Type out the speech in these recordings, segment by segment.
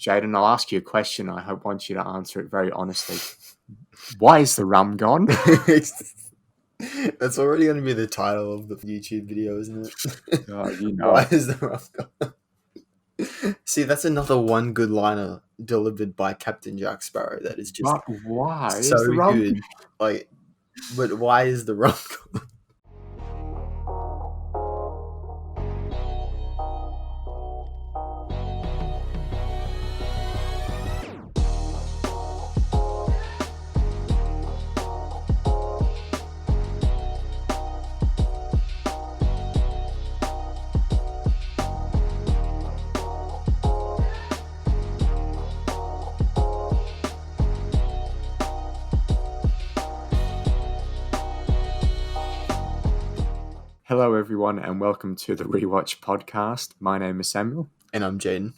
Jaden, I'll ask you a question. I want you to answer it very honestly. Why is the rum gone? That's already going to be the title of the YouTube video, isn't it? Oh, you know Why it. is the rum gone? See, that's another one good liner delivered by Captain Jack Sparrow that is just But why so is the rum? good. But why is the rum gone? Hello, everyone, and welcome to the Rewatch podcast. My name is Samuel. And I'm Jaden.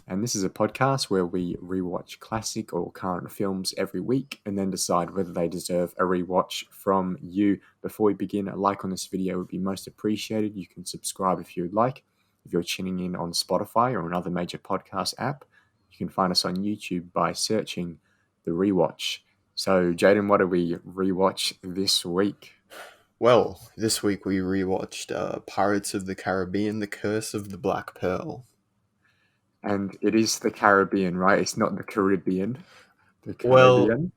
And this is a podcast where we rewatch classic or current films every week and then decide whether they deserve a rewatch from you. Before we begin, a like on this video would be most appreciated. You can subscribe if you'd like. If you're tuning in on Spotify or another major podcast app, you can find us on YouTube by searching The Rewatch. So, Jaden, what do we rewatch this week? Well, this week we rewatched Pirates of the Caribbean: The Curse of the Black Pearl. And it is the Caribbean, right? It's not the Caribbean. The Caribbean. Well,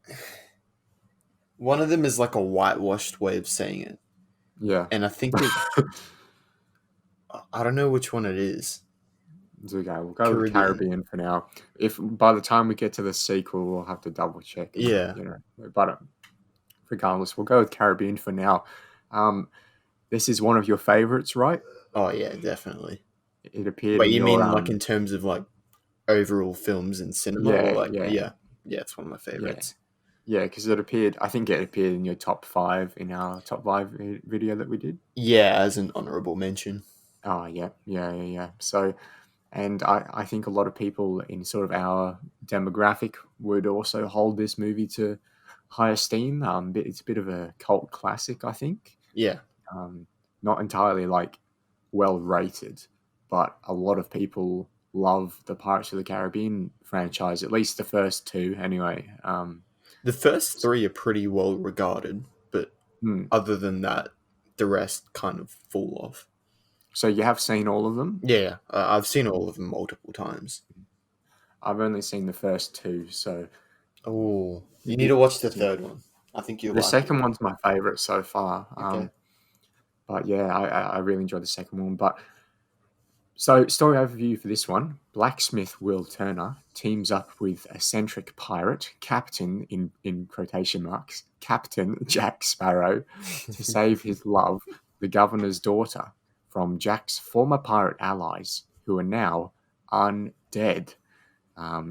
one of them is like a whitewashed way of saying it. Yeah. And I think I don't know which one it is. It's okay. We'll go with Caribbean for now. If by the time we get to the sequel, we'll have to double check. Yeah. But regardless, we'll go with Caribbean for now. This is one of your favorites, right? Oh yeah, definitely. It appeared. But you mean like in terms of like overall films and cinema? Yeah, it's one of my favorites. Yeah, because it appeared. I think it appeared in your top 5 in our top 5 video that we did. Yeah, as an honorable mention. Oh yeah. So, and I think a lot of people in sort of our demographic would also hold this movie to high esteem. It's a bit of a cult classic, I think. Yeah. Not entirely like well rated, but a lot of people love the Pirates of the Caribbean franchise, at least the first 2 anyway. The first 3 are pretty well regarded, but other than that, the rest kind of fall off. So you have seen all of them? Yeah, I've seen all of them multiple times. I've only seen the first 2, so... Oh, you need to watch the third one. I think you'll The second one's my favourite so far. Okay. But yeah, I really enjoyed the second one. But so, story overview for this one. Blacksmith Will Turner teams up with eccentric pirate, Captain, in quotation marks, Captain Jack Sparrow, to save his love, the governor's daughter, from Jack's former pirate allies, who are now undead.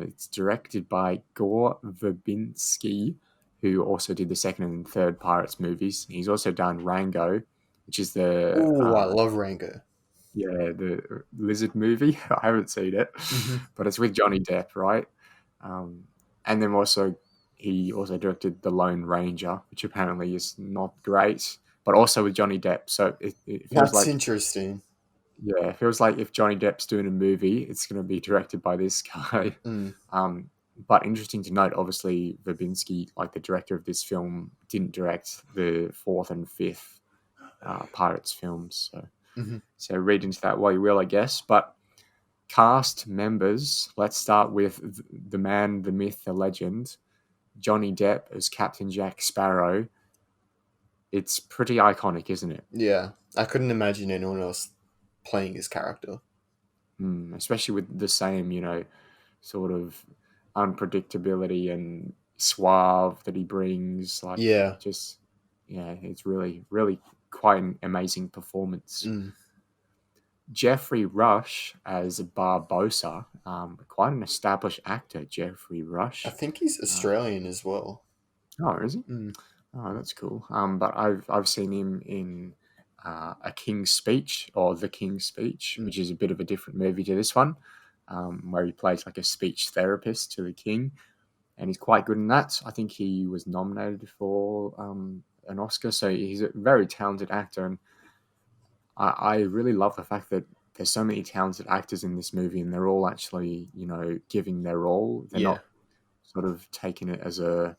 It's directed by Gore Verbinski, who also did the second and third Pirates movies. He's also done Rango, which is the... Oh, I love Rango. Yeah, the lizard movie. I haven't seen it, but it's with Johnny Depp, right? And then he also directed The Lone Ranger, which apparently is not great, but also with Johnny Depp. So it feels That's interesting. Yeah, it feels like if Johnny Depp's doing a movie, it's going to be directed by this guy. But interesting to note, obviously, Verbinski, like the director of this film, didn't direct the 4th and 5th Pirates films. So read into that while you will, I guess. But cast members, let's start with the man, the myth, the legend, Johnny Depp as Captain Jack Sparrow. It's pretty iconic, isn't it? Yeah, I couldn't imagine anyone else playing his character. Especially with the same, sort of unpredictability and suave that he brings. It's really, really quite an amazing performance. Jeffrey Rush as Barbossa, quite an established actor, Jeffrey Rush. I think he's Australian as well. Oh, is he? Oh, that's cool. But I've seen him in A King's Speech, or The King's Speech, which is a bit of a different movie to this one, where he plays like a speech therapist to the king, and he's quite good in that. I think he was nominated for an Oscar, so he's a very talented actor, and I really love the fact that there's so many talented actors in this movie, and they're all actually, giving their all. They're Yeah. not sort of taking it as a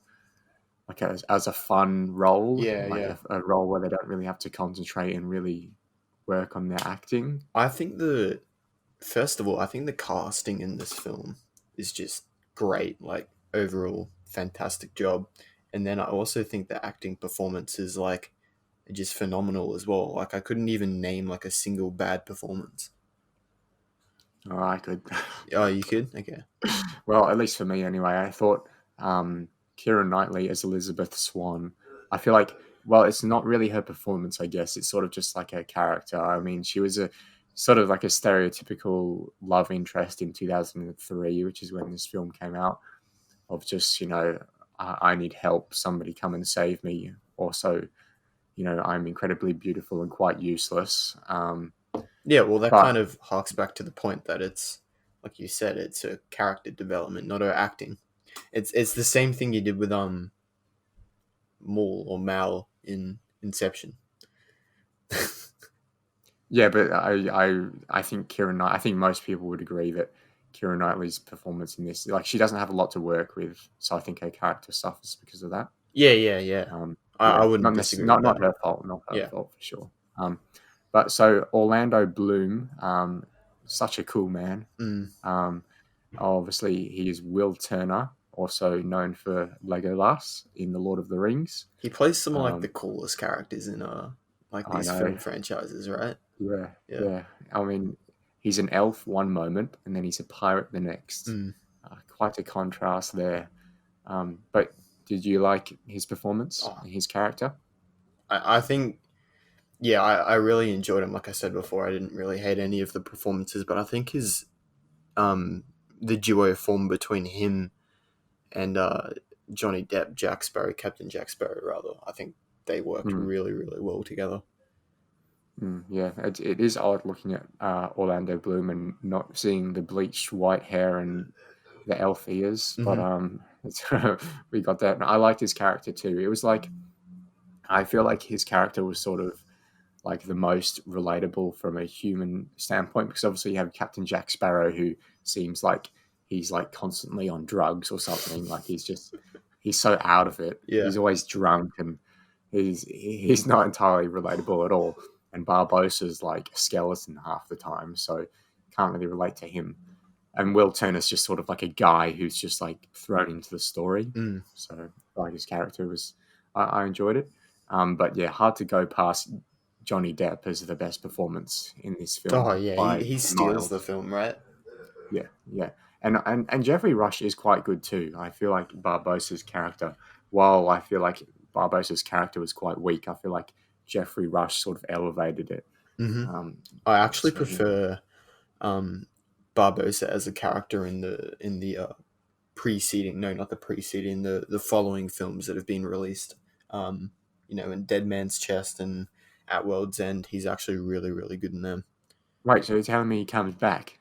as a fun role, Yeah, like yeah. a role where they don't really have to concentrate and really work on their acting. I think first of all, I think the casting in this film is just great. Like, overall, fantastic job. And then I also think the acting performance is like just phenomenal as well. Like, I couldn't even name like a single bad performance. Oh, I could. Oh, you could? Okay. Well, at least for me anyway. I thought Keira Knightley as Elizabeth Swan. I feel like, well, it's not really her performance. I guess it's sort of just like her character. I mean, she was a sort of like a stereotypical love interest in 2003, which is when this film came out. Of just, I need help. Somebody come and save me. Also, I'm incredibly beautiful and quite useless. Yeah, well, that But kind of harks back to the point that it's, like you said, it's a character development, not her acting. It's the same thing you did with Maul or Mal in Inception. yeah, but I think I think most people would agree that Keira Knightley's performance in this, like, she doesn't have a lot to work with, so I think her character suffers because of that. Yeah, yeah, yeah. I Yeah, wouldn't not disagree necessarily, with that. not her Yeah. fault for sure. But so Orlando Bloom, such a cool man. Mm. Obviously, he is Will Turner, also known for Legolas in the Lord of the Rings. He plays some of like the Um, coolest characters in like I these film know. franchises, right? Yeah, Yeah. yeah. I mean, he's an elf one moment, and then he's a pirate the next. Mm. Quite a contrast there. But did you like his performance, Oh, his character? I think, yeah, I really enjoyed him. Like I said before, I didn't really hate any of the performances, but I think his the duo formed between him and Johnny Depp, Jack Sparrow, Captain Jack Sparrow, rather. I think they worked Mm, really, really well together. yeah, it is odd looking at Orlando Bloom and not seeing the bleached white hair and the elf ears, but Hmm. we got that. And I liked his character too. It was like, I feel like his character was sort of like the most relatable from a human standpoint, because obviously you have Captain Jack Sparrow, who seems like he's like constantly on drugs or something. Like he's so out of it. Yeah. He's always drunk, and he's not entirely relatable at all. And Barbossa's like a skeleton half the time, so can't really relate to him. And Will Turner's just sort of like a guy who's just like thrown into the story. Mm. So like his character was, I enjoyed it. But yeah, hard to go past Johnny Depp as the best performance in this Oh film yeah, by he steals the miles. film, right? Yeah, yeah. And Jeffrey Rush is quite good too. I feel like Barbossa's character, while I feel like Barbossa's character was quite weak, I feel like Jeffrey Rush sort of elevated it. Hmm. Um, I actually so yeah. prefer um, Barbossa as a character in the preceding, no, not the preceding, the following films that have been released. Um, in Dead Man's Chest and At World's End, he's actually really, really good in them. Wait, so you're telling me he comes back?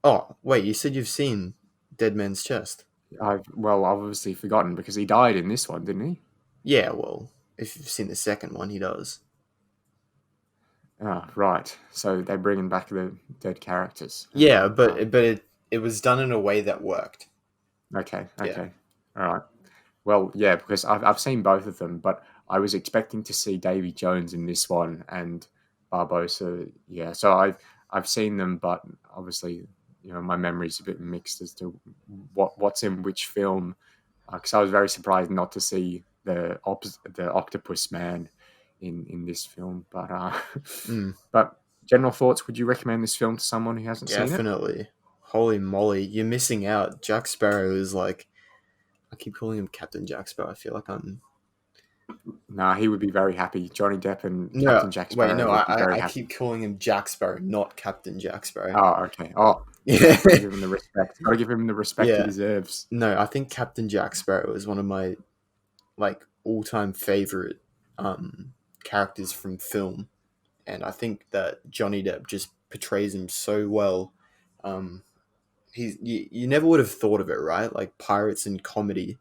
Oh, wait, you said you've seen Dead Man's Chest? I've obviously forgotten because he died in this one, didn't he? Yeah, well, if you've seen the second one, he does. Ah, right. So they're bringing back the dead characters. Yeah, Okay. but it was done in a way that worked. Okay. Yeah. Okay. All right. Well, yeah, because I've seen both of them, but I was expecting to see Davy Jones in this one and Barbosa. Yeah, so I've seen them, but obviously, my memory's a bit mixed as to what's in which film. Because I was very surprised not to see the Octopus Man in this film. But Mm, but general thoughts: would you recommend this film to someone who hasn't seen it? definitely. Holy moly, you're missing out. Jack Sparrow is like, I keep calling him Captain Jack Sparrow. I feel like I'm. Nah, he would be very happy. Johnny Depp and No, Captain Jack wait, Sparrow no, would be very I happy. keep calling him Jack Sparrow, not Captain Jack Sparrow. Oh, okay. Oh, Yeah. got to give him the respect. Got to give him the respect he Yeah. deserves. No, I think Captain Jack Sparrow is one of my like all-time favorite characters from film, and I think that Johnny Depp just portrays him so well. Um, you never would have thought of it, right? Like pirates and comedy,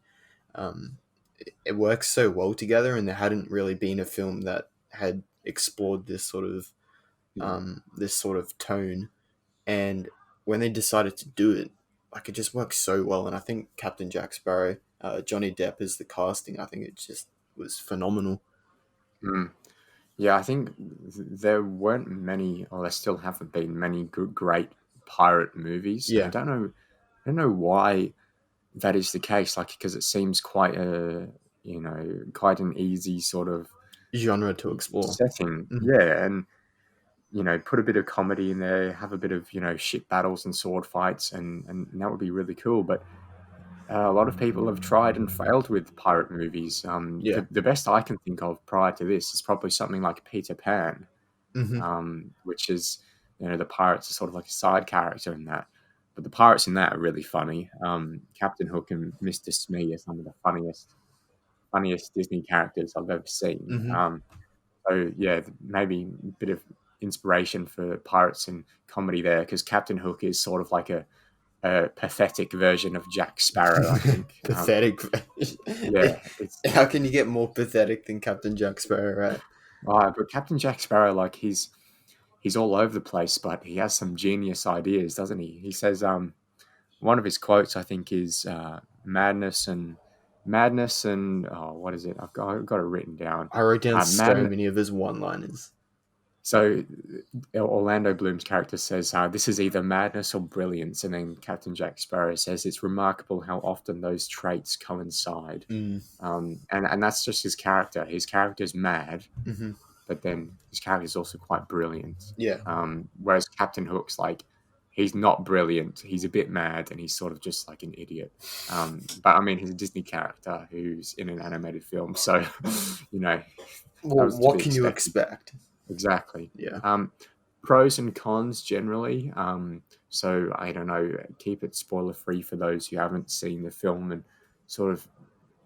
it works so well together, and there hadn't really been a film that had explored this sort of Mm. this sort of tone. And when they decided to do it, like it just works so well. And I think Captain Jack Sparrow, Johnny Depp as the casting, I think it just was phenomenal. Mm. Yeah, I think there weren't many, or there still haven't been many great pirate movies, and Yeah, I don't know why that is the case. Like, because it seems quite quite an easy sort of genre to explore. setting. Mhm. Yeah, and put a bit of comedy in there, have a bit of ship battles and sword fights, and that would be really cool. But a lot of people have tried and failed with pirate movies. Yeah. The best I can think of prior to this is probably something like Peter Pan, Hmm. which is, the pirates are sort of like a side character in that. But the pirates in that are really funny. Captain Hook and Mr. Smee are some of the funniest Disney characters I've ever seen. Hmm. So yeah, maybe a bit of inspiration for pirates and comedy there, because Captain Hook is sort of like a pathetic version of Jack Sparrow, I think. Pathetic. Yeah, it's How can you get more pathetic than Captain Jack Sparrow, right? but Captain Jack Sparrow, like he's all over the place, but he has some genius ideas, doesn't he? He says, one of his quotes I think is madness and oh, what is it? I've got it written down. I wrote down so Madness. many of his one-liners. So Orlando Bloom's character says, "This is either madness or brilliance," and then Captain Jack Sparrow says, "It's remarkable how often those traits coincide." Mm. And that's just his character. His character's mad, Hmm. but then his character is also quite brilliant. Yeah. Whereas Captain Hook's like, he's not brilliant. He's a bit mad, and he's sort of just like an idiot. But I mean, he's a Disney character who's in an animated film, so you know that Well, was to what be can you expected. expect? Exactly. Yeah. Pros and cons generally. So I don't know. Keep it spoiler free for those who haven't seen the film, and sort of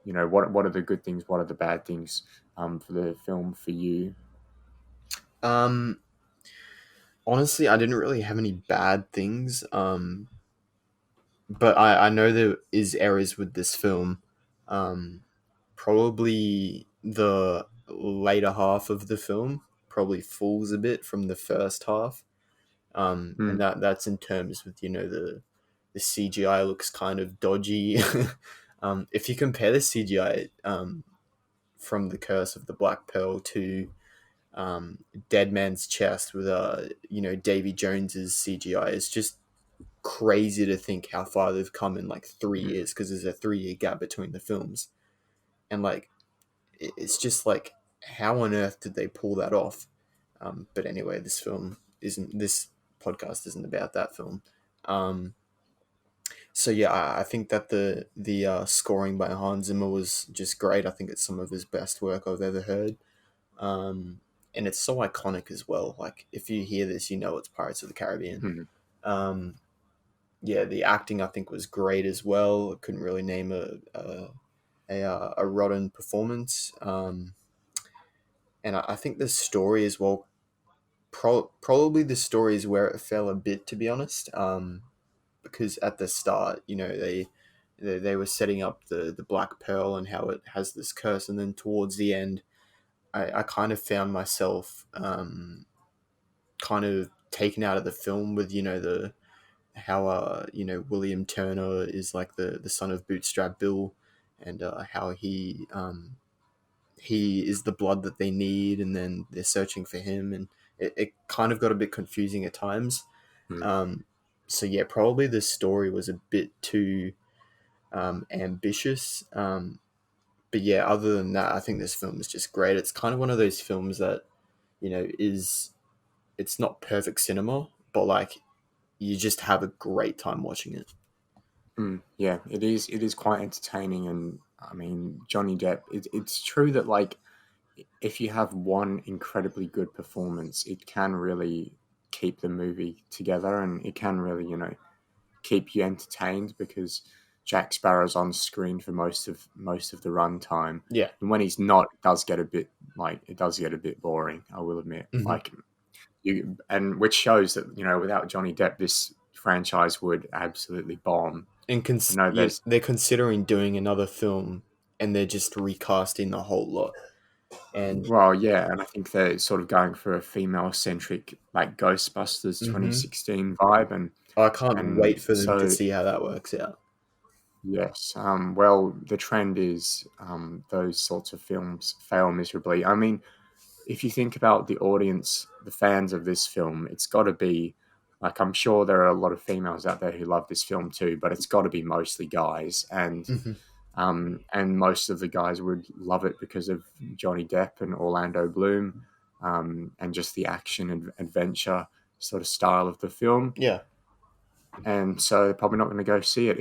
what are the good things, what are the bad things for the film for you. Um, Honestly, I didn't really have any bad things. But I know there is errors with this film. Um, Probably the later half of the film probably falls a bit from the first half. And Mm, that's in terms with the CGI looks kind of dodgy. If you compare the CGI from the Curse of the Black Pearl to Dead Man's Chest with Davy Jones's CGI, it's just crazy to think how far they've come in like 3 years, because there's a 3 year gap between the films. And like it's just like, how on earth did they pull that off? But anyway, this podcast isn't about that film. Um, so yeah, I think that the scoring by Hans Zimmer was just great. I think it's some of his best work I've ever heard. And it's so iconic as well. Like if you hear this, you know it's Pirates of the Caribbean. mm, Um, yeah, the acting I think was great as well. I couldn't really name a rotten performance. And I think the story as well. Probably the story is where it fell a bit, to be honest. Because at the start, they were setting up the Black Pearl and how it has this curse, and then towards the end, I kind of found myself kind of taken out of the film with the how William Turner is like the son of Bootstrap Bill, and how he is the blood that they need, and then they're searching for him, and it kind of got a bit confusing at times. mm, um, so yeah, probably the story was a bit too ambitious, but yeah, other than that, I think this film is just great. It's kind of one of those films that is, it's not perfect cinema, but like you just have a great time watching it. Yeah, it is. It is quite entertaining, and I mean Johnny Depp. It's true that like if you have one incredibly good performance, it can really keep the movie together, and it can really keep you entertained, because Jack Sparrow's on screen for most of the runtime, Yeah. and when he's not, it does get a bit boring. I will admit, Hmm. and which shows that without Johnny Depp, this franchise would absolutely bomb. And I know yeah, there's they're considering doing another film, and they're just recasting the whole lot. And Well, yeah, and I think they're sort of going for a female-centric, like Ghostbusters hmm 2016 vibe, I can't and wait for them to so see how that works out. yes, well, the trend is those sorts of films fail miserably. I mean, if you think about the audience, the fans of this film, it's got to be like I'm sure there are a lot of females out there who love this film too, but it's got to be mostly guys, Hmm and most of the guys would love it because of Johnny Depp and Orlando Bloom, and just the action and adventure sort of style of the film. Yeah, And so they're probably not going to go see it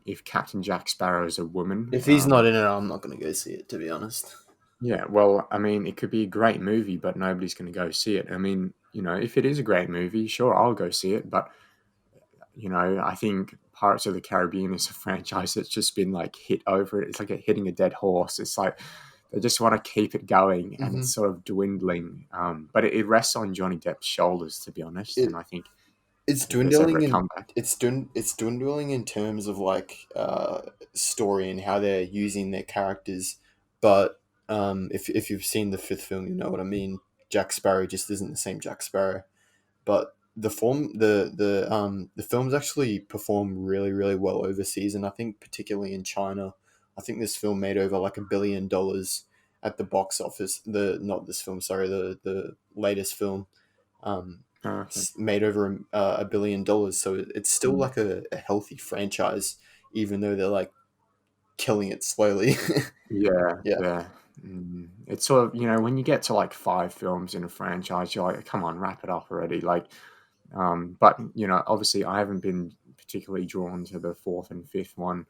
if Captain Jack Sparrow is a woman. if he's not in it, I'm not going to go see it, to be honest. Yeah, well, I mean, it could be a great movie, but nobody's going to go see it. I mean, if it is a great movie, sure, I'll go see it. But, I think Pirates of the Caribbean is a franchise that's just been like hit over it. It's like hitting a dead horse. It's like they just want to keep it going and Hmm it's sort of dwindling. But it rests on Johnny Depp's shoulders, to be honest. It And I think it's if there's ever dwindling a in comeback. it's dwindling in terms of like story and how they're using their characters. But if you've seen the fifth film, you know what I mean. Jack Sparrow just isn't the same Jack Sparrow. But the films actually perform really well overseas, and I think particularly in China. I think this film made over like $1 billion at the box office. The not this film, sorry, the latest film um, Okay. made over $1 billion. So it's still Mm. like a healthy franchise, even though they're like killing it slowly. Yeah, Yeah. yeah. It's sort of, when you get to like five films in a franchise, you're like, come on, wrap it up already. Like, but obviously, I haven't been particularly drawn to the fourth and fifth one.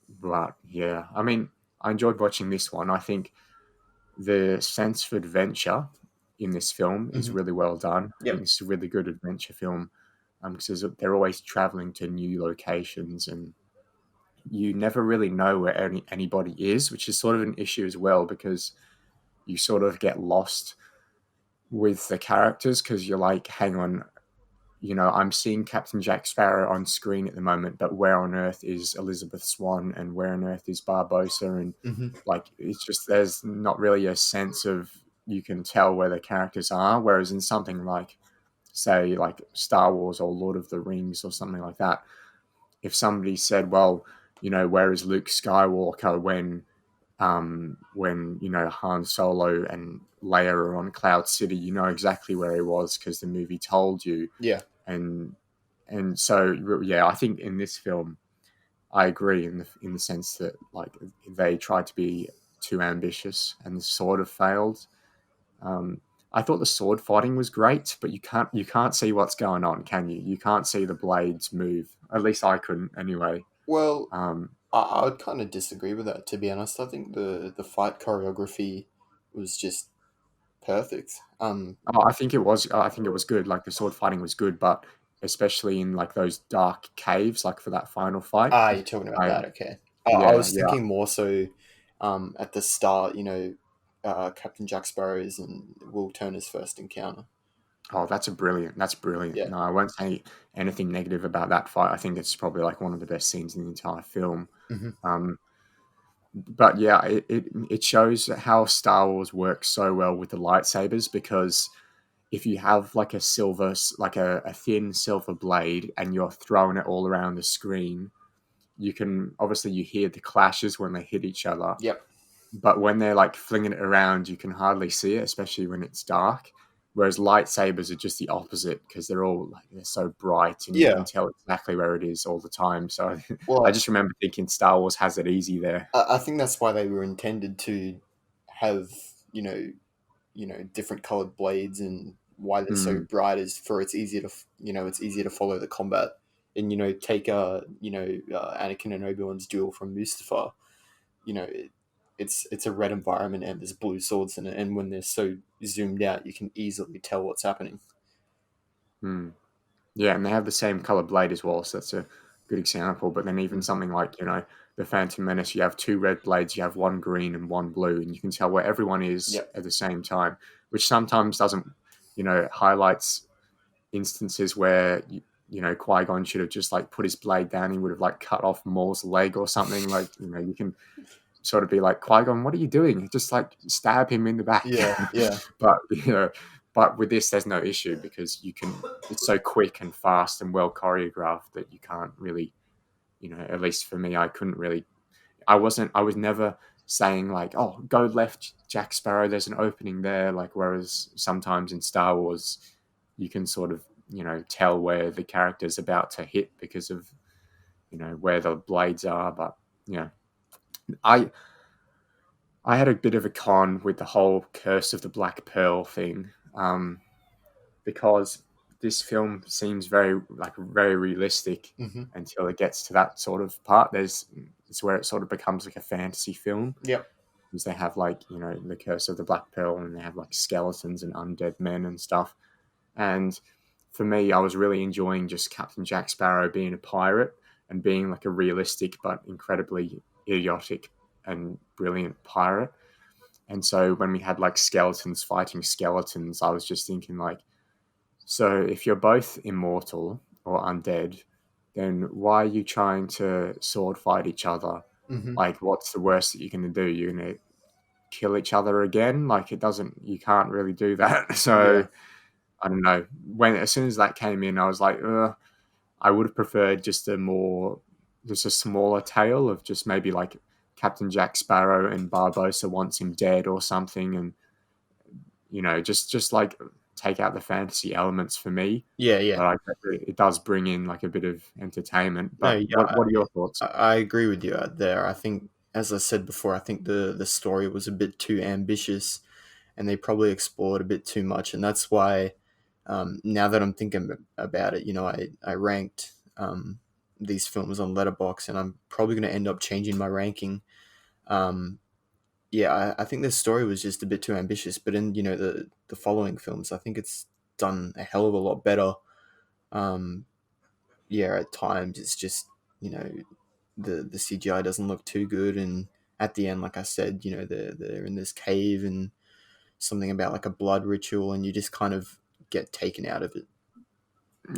But yeah, I mean, I enjoyed watching this one. I think the sense of adventure in this film is hmm really well done. I think Yep. it's a really good adventure film because they're always traveling to new locations and you never really know where anybody is, which is sort of an issue as well because you sort of get lost with the characters because you're like, hang on, I'm seeing Captain Jack Sparrow on screen at the moment, but where on earth is Elizabeth Swann and where on earth is Barbossa? And hmm like, it's just, there's not really a sense of, you can tell where the characters are. Whereas in something like, say, like Star Wars or Lord of the Rings or something like that, if somebody said, well, where is Luke Skywalker when Han Solo and Leia are on Cloud City, you know exactly where he was because the movie told you. Yeah. And so yeah, I think in this film, I agree in the sense that like they tried to be too ambitious and sort of failed. Um, I thought the sword fighting was great, but you can't see what's going on, can you? You can't see the blades move. At least I couldn't, anyway. Well, Um, I would kind of disagree with that, to be honest. I think the fight choreography was just perfect. oh, I think it was good. Like the sword fighting was good, but especially in like those dark caves, like for that final fight. You're talking about I that, okay. I Yeah, was yeah. thinking more so at the start, Captain Jack Sparrow's and Will Turner's first encounter. Oh, that's brilliant. That's brilliant. Yeah. No, I won't say anything negative about that fight. I think it's probably like one of the best scenes in the entire film. hmm Um, but yeah, it shows how Star Wars works so well with the lightsabers because if you have like like a thin silver blade and you're throwing it all around the screen, you can obviously you hear the clashes when they hit each other. Yep. But when they're like flinging it around, you can hardly see it, especially when it's dark. Whereas lightsabers are just the opposite because they're so bright and you can Yeah. tell exactly where it is all the time. So I Well, just remember thinking Star Wars has it easy there. I think that's why they were intended to have, you know, different colored blades, and why they're so Mm, bright is for it's easier to it's easier to follow the combat. And take Anakin and Obi-Wan's duel from Mustafar. It's a red environment and there's blue swords in it, and when they're so zoomed out you can easily tell what's happening. mm. Yeah, and they have the same color blade as well, so that's a good example. But then even Mm. something like the Phantom Menace, you have two red blades, you have one green and one blue, and you can tell where everyone is Yep. at the same time, which sometimes doesn't, highlights instances where Qui Gon should have just like put his blade down. He would have like cut off Maul's leg or something. Like you can sort of be like, Qui-Gon, what are you doing? Just like stab him in the back. Yeah, yeah, But but with this, there's no issue because it's so quick and fast and well choreographed that you can't really, at least for me, I couldn't really, I was never saying like, oh, go left, Jack Sparrow, there's an opening there. Like, whereas sometimes in Star Wars, you can sort of, tell where the character's about to hit because of, where the blades are. But, I, I had a bit of a con with the whole Curse of the Black Pearl thing, because this film seems very realistic hmm until it gets to that sort of part. It's where it sort of becomes like a fantasy film, yep, because they have like the Curse of the Black Pearl, and they have like skeletons and undead men and stuff. And for me, I was really enjoying just Captain Jack Sparrow being a pirate and being like a realistic but incredibly idiotic and brilliant pirate. And so when we had like skeletons fighting skeletons, I was just thinking like, so if you're both immortal or undead, then why are you trying to sword fight each other? hmm Like, what's the worst that you're going to do? You're going to kill each other again? Like, you can't really do that. yeah, So I don't know. As soon as that came in, I was like, ugh. I would have preferred just a smaller tale of just maybe like Captain Jack Sparrow and Barbossa wants him dead or something, and just like take out the fantasy elements for me. yeah, yeah. But I guess it does bring in like a bit of entertainment. No, But yeah, what are your thoughts? I agree with you there. I think, as I said before, I think the story was a bit too ambitious, and they probably explored a bit too much, and that's why. Now that I'm thinking about it, I ranked these films on Letterboxd, and I'm probably going to end up changing my ranking. Um, yeah, I think the story was just a bit too ambitious, but in the following films, I think it's done a hell of a lot better. Um, yeah, at times it's just you know the CGI doesn't look too good, and at the end, like I said, they're in this cave and something about like a blood ritual, and you just kind of get taken out of it.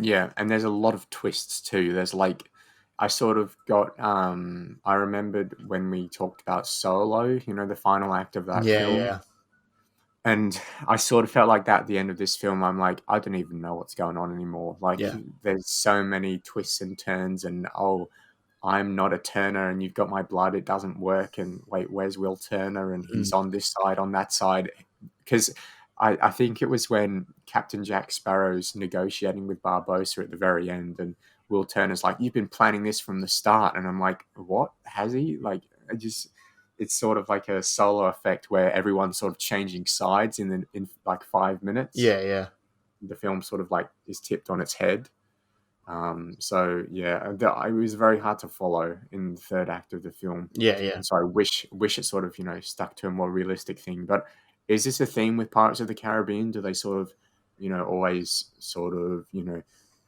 Yeah, and there's a lot of twists too. There's like I sort of got I remembered when we talked about Solo, the final act of that Yeah, film. yeah, And I sort of felt like that at the end of this film. I'm like, I don't even know what's going on anymore. Like, yeah. there's so many twists and turns, and oh, I'm not a Turner, and you've got my blood. It doesn't work. And wait, where's Will Turner? And Mm, he's on this side, on that side. Because I think it was when Captain Jack Sparrow's negotiating with Barbossa at the very end, and Will Turner's like, "You've been planning this from the start," and I'm like, "What has he?" Like, I just it's sort of like a solo effect where everyone's sort of changing sides in like 5 minutes. yeah, yeah, The film sort of like is tipped on its head. So yeah, it was very hard to follow in the third act of the film, yeah, yeah. and so I wish it sort of stuck to a more realistic thing. But is this a theme with Pirates of the Caribbean? Do they sort of always sort of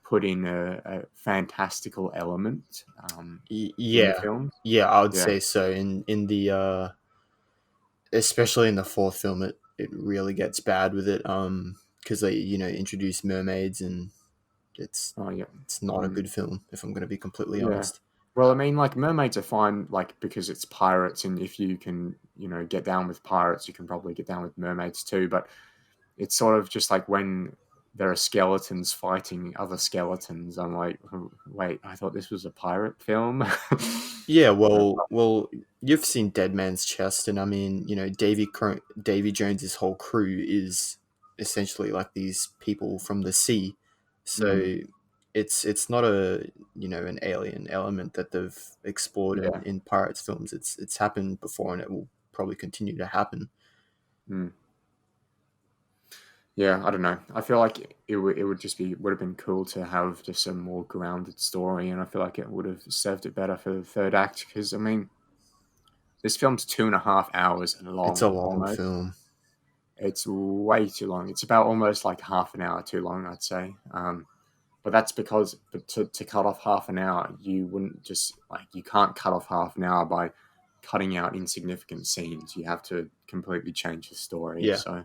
put in a fantastical element in the Yeah, film? yeah. I would Yeah. say so. In the especially in the fourth film, it really gets bad with it. Because they introduce mermaids, and it's Oh yeah. it's not a Mm. good film, if I'm going to be completely Yeah. honest. Well, I mean, like mermaids are fine, like because it's pirates, and if you can, get down with pirates, you can probably get down with mermaids too. But it's sort of just like when there are skeletons fighting other skeletons. I'm like, "Oh, wait, I thought this was a pirate film." Yeah, Uh, well, you've seen Dead Man's Chest, and I mean, Davy Jones's whole crew is essentially like these people from the sea, mm, so it's not an alien element that they've explored yeah. in pirates films. It's happened before, and it will probably continue to happen. Mm. Yeah, I don't know. I feel like would have been cool to have just a more grounded story, and I feel like it would have served it better for the third act. Because I mean, this film's 2.5 hours It's a long, long almost. film. It's way too long. It's about almost like half an hour too long, I'd say. But that's because to cut off half an hour, you wouldn't just like you can't cut off half an hour by cutting out insignificant scenes. You have to completely change the story. Yeah, So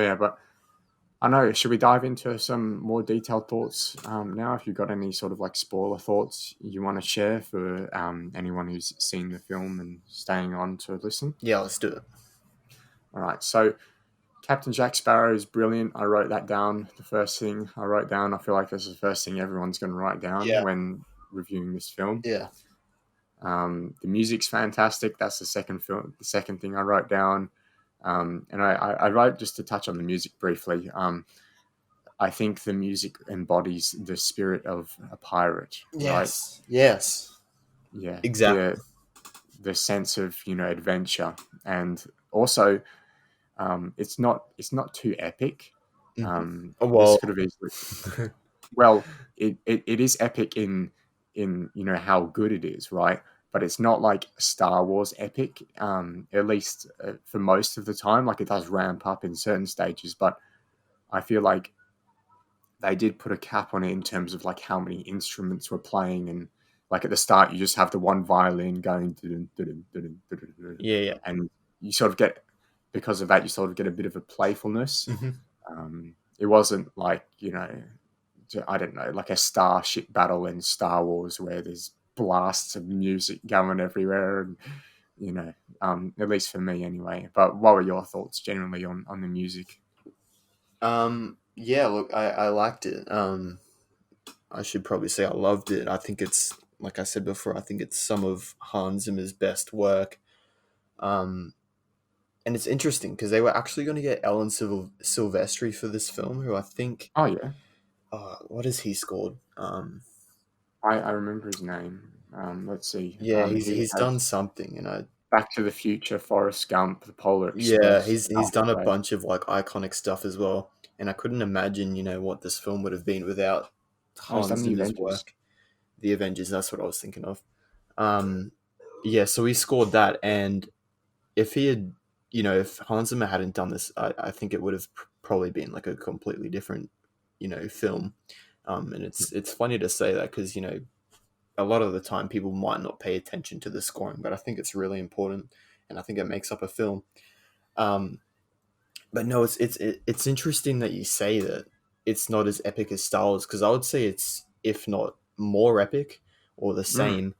yeah, but I know. Should we dive into some more detailed thoughts now? If you've got any sort of like spoiler thoughts you want to share for anyone who's seen the film and staying on to listen. Yeah, let's do it. All right. So Captain Jack Sparrow is brilliant. I wrote that down. The first thing I wrote down. I feel like this is the first thing everyone's going to write down Yeah. when reviewing this film. Yeah. The music's fantastic. That's the second thing I wrote down. And I wrote, just to touch on the music briefly. I think the music embodies the spirit of a pirate. Yes. Right? Yes. Yeah. Exactly. The sense of, adventure, and also it's not too epic. This could have easily. Well, it is epic in how good it is, right? But it's not like Star Wars epic, at least for most of the time. Like, it does ramp up in certain stages, but I feel like they did put a cap on it in terms of like how many instruments were playing, and like at the start you just have the one violin going, yeah, and you sort of get, because of that, you sort of get a bit of a playfulness. It wasn't like, I don't know, like a starship battle in Star Wars where there's blasts of music going everywhere, and at least for me anyway. But what were your thoughts generally on the music? Yeah, look, I liked it. I should probably say I loved it. I think it's, like I said before, I think it's some of Hans Zimmer's best work. And it's interesting because they were actually going to get Alan Silvestri for this film, who I think... Oh, yeah. What has he scored? I remember his name. Let's see. Yeah, he's done something, Back to the Future, Forrest Gump, The Polar Express. Yeah, he's done a bunch of like iconic stuff as well. And I couldn't imagine, what this film would have been without Hans Zimmer's work. The Avengers, that's what I was thinking of. Yeah, so he scored that, and if he had, if Hans Zimmer hadn't done this, I think it would have probably been like a completely different, film. And it's funny to say that because, a lot of the time people might not pay attention to the scoring, but I think it's really important, and I think it makes up a film. But no, it's interesting that you say that it's not as epic as Star Wars, because I would say it's, if not more epic or the same.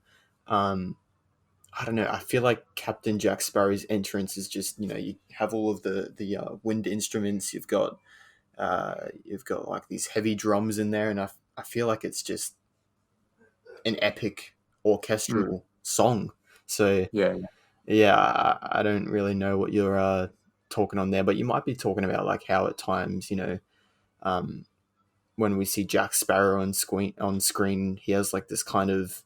I don't know. I feel like Captain Jack Sparrow's entrance is just, you have all of the wind instruments. You've got like these heavy drums in there, and I feel like it's just an epic orchestral song. So yeah, I don't really know what you're talking on there, but you might be talking about like how at times, when we see Jack Sparrow on screen, he has like this kind of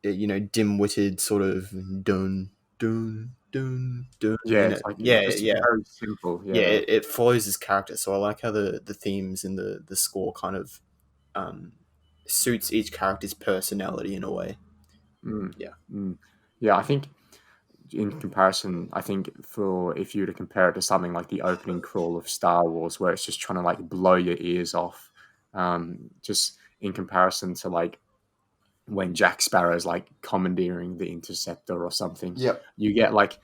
dim-witted sort of dun dun dun dun. Yeah, it's like very simple. Yeah, it follows his character. So I like how the themes and the score kind of suits each character's personality in a way. Yeah, I think in comparison, if you were to compare it to something like the opening crawl of Star Wars, where it's just trying to like blow your ears off, just in comparison to like when Jack Sparrow's like commandeering the interceptor or something, you get like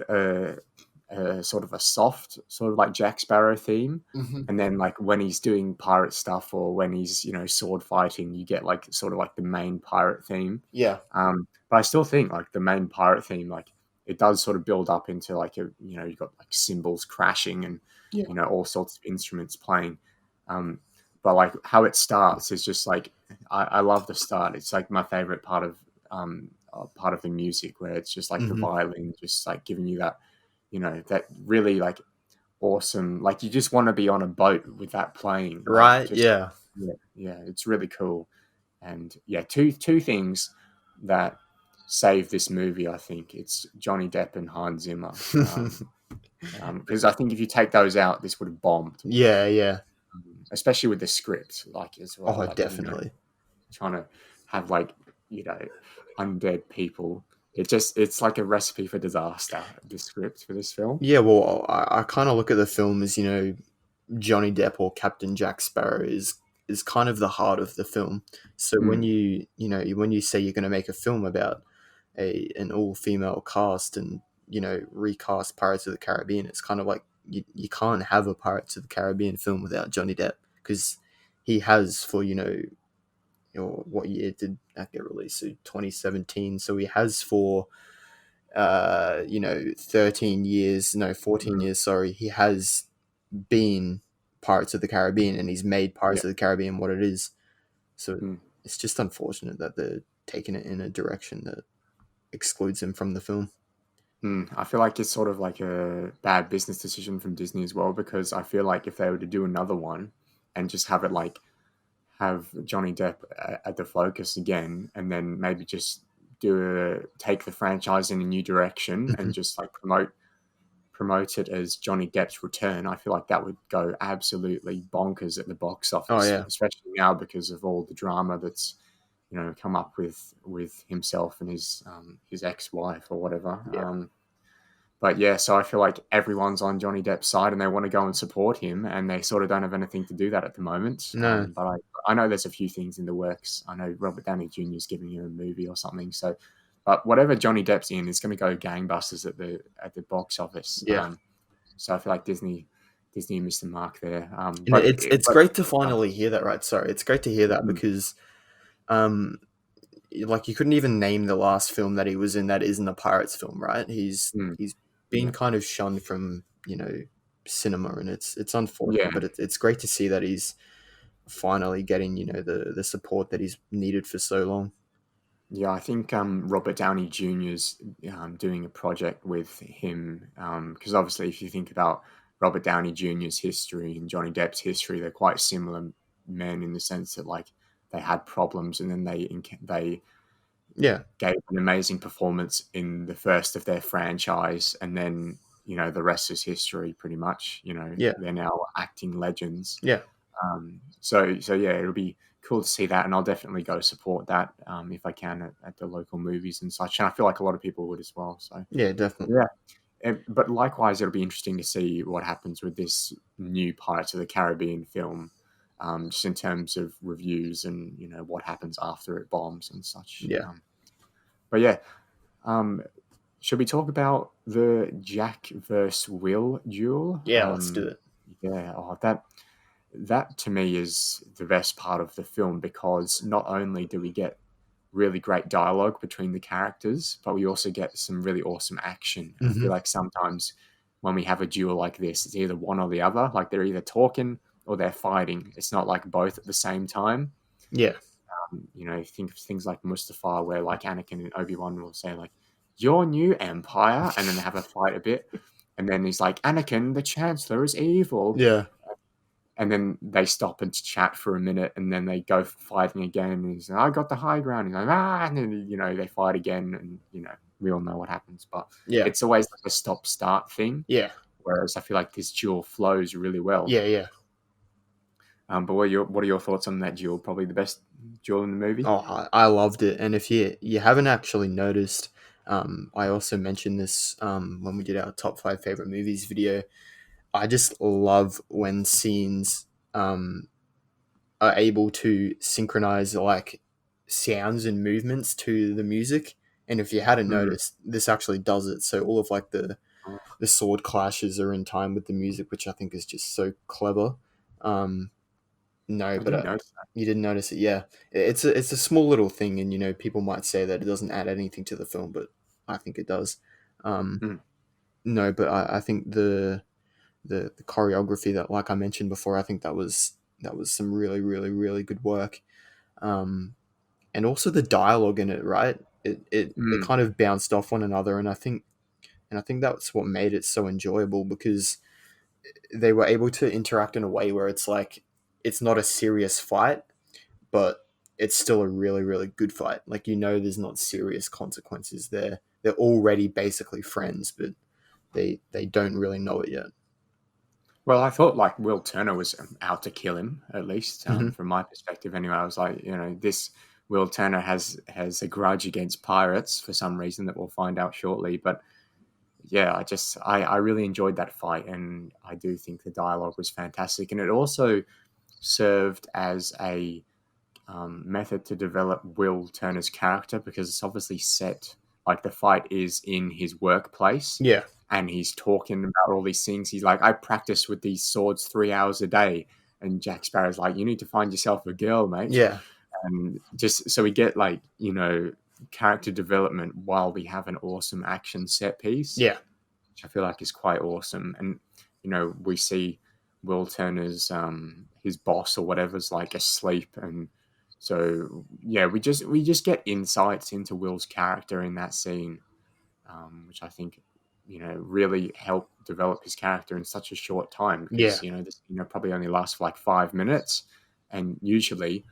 a sort of a soft sort of like Jack Sparrow theme, and then like when he's doing pirate stuff or when he's sword fighting, you get like sort of like the main pirate theme. But I still think like the main pirate theme, like it does sort of build up into like you've got like cymbals crashing and all sorts of instruments playing, but like how it starts is just like I love the start. It's like my favorite part of the music, where it's just like the violin just like giving you that that really like awesome, like you just want to be on a boat with that playing, right? Just, yeah, it's really cool. And two things that save this movie, I think it's Johnny Depp and Hans Zimmer, because I think if you take those out, this would have bombed. Especially with the script, like as well. Like, definitely. Trying to have like undead people. It's like a recipe for disaster, the script for this film. Yeah, well, I kind of look at the film as, Johnny Depp or Captain Jack Sparrow is kind of the heart of the film. So when you say you're going to make a film about an all-female cast and, recast Pirates of the Caribbean, it's kind of like you can't have a Pirates of the Caribbean film without Johnny Depp, because he has for, what year did that get released? So 2017. So he has for 13 years, no, 14 Mm, years, sorry. He has been Pirates of the Caribbean, and he's made yeah. Pirates of the Caribbean what it is. So Mm. it's just unfortunate that they're taking it in a direction that excludes him from the film. I feel like it's sort of like a bad business decision from Disney as well, because I feel like if they were to do another one and just have it like have Johnny Depp at the focus again, and then maybe just take the franchise in a new direction and Mhm. just like promote it as Johnny Depp's return, I feel like that would go absolutely bonkers at the box Oh office, yeah, especially now because of all the drama that's come up with himself and his ex-wife or whatever. yeah, But yeah, so I feel like everyone's on Johnny Depp's side and they want to go and support him, and they sort of don't have anything to do that at the moment. no, But I know there's a few things in the works. I know Robert Downey Jr. is giving him a movie or something. So, but whatever Johnny Depp's in is going to go gangbusters at the box office. yeah. So I feel like Disney missed the mark there. And it's But great to finally hear that, right? Sorry, it's great to hear that, mm, because um, like, you couldn't even name the last film that he was in that isn't a Pirates film, right? mm, He's been yeah, kind of shunned from, cinema, and it's unfortunate, yeah. but it's great to see that he's finally getting, the support that he's needed for so long. Yeah, I think Robert Downey Jr.'s doing a project with him because obviously, if you think about Robert Downey Jr.'s history and Johnny Depp's history, they're quite similar men in the sense that like they had problems and then they Yeah, gave an amazing performance in the first of their franchise, and then the rest is history, pretty much. yeah, They're now acting legends. yeah, So yeah, it'll be cool to see that, and I'll definitely go support that if I can at the local movies and such. And I feel like a lot of people would as well. So yeah, definitely. yeah, but likewise, it'll be interesting to see what happens with this new Pirates of the Caribbean film, just in terms of reviews and what happens after it bombs and such. Yeah, But yeah, um, should we talk about the Jack versus Will duel? yeah. Let's do it. Yeah, that to me is the best part of the film, because not only do we get really great dialogue between the characters, but we also get some really awesome action. And I Hmm. feel like sometimes when we have a duel like this, it's either one or the other. Like they're either talking or they're fighting. It's not like both at the same time. Yeah, Think of things like Mustafar, where like Anakin and Obi-Wan will say like, "Your new empire," and then they have a fight a bit, and then he's like, "Anakin, the Chancellor is evil," yeah, and then they stop and chat for a minute, and then they go fighting again. And he's like, "I got the high ground." He's like, and then they fight again, and we all know what happens. But yeah, it's always like a stop-start thing. yeah, Whereas I feel like this duel flows really well. yeah, yeah. But what are your thoughts on that duel? Probably the best duel in the movie. Oh, I loved it. And if you haven't actually noticed, I also mentioned this when we did our top 5 favorite movies video. I just love when scenes are able to synchronize like sounds and movements to the music. And if you hadn't Mm. noticed, this actually does it. So all of like the sword clashes are in time with the music, which I think is just so clever. Um, no, I but didn't notice that. you didn't notice it. Yeah, it's a small little thing, and people might say that it doesn't add anything to the film, but I think it does. Um, Mm. no, but I think the choreography, that, like I mentioned before, I think that was some really, really, really good work. Um, and also the dialogue in it, right? It Mm. kind of bounced off one another, and I think that's what made it so enjoyable, because they were able to interact in a way where it's like it's not a serious fight, but it's still a really, really good fight. Like, there's not serious consequences there. They're already basically friends, but they don't really know it yet. Well, I thought like Will Turner was out to kill him, at least Hmm. from my perspective. Anyway, I was like, this Will Turner has a grudge against pirates for some reason that we'll find out shortly. But yeah, I really enjoyed that fight, and I do think the dialogue was fantastic, and it also served as a method to develop Will Turner's character, because it's obviously set like the fight is in his workplace. Yeah. and he's talking about all these things. He's like, I practice with these swords 3 hours a day. And Jack Sparrow's like, you need to find yourself a girl, mate. Yeah. And just so we get like, character development while we have an awesome action set piece, Yeah. which I feel like is quite awesome. And, we see Will Turner's, his boss or whatever's like asleep. And so, yeah, we just get insights into Will's character in that scene, which I think, really helped develop his character in such a short time Yeah. because, this, probably only lasts for like 5 minutes. And usually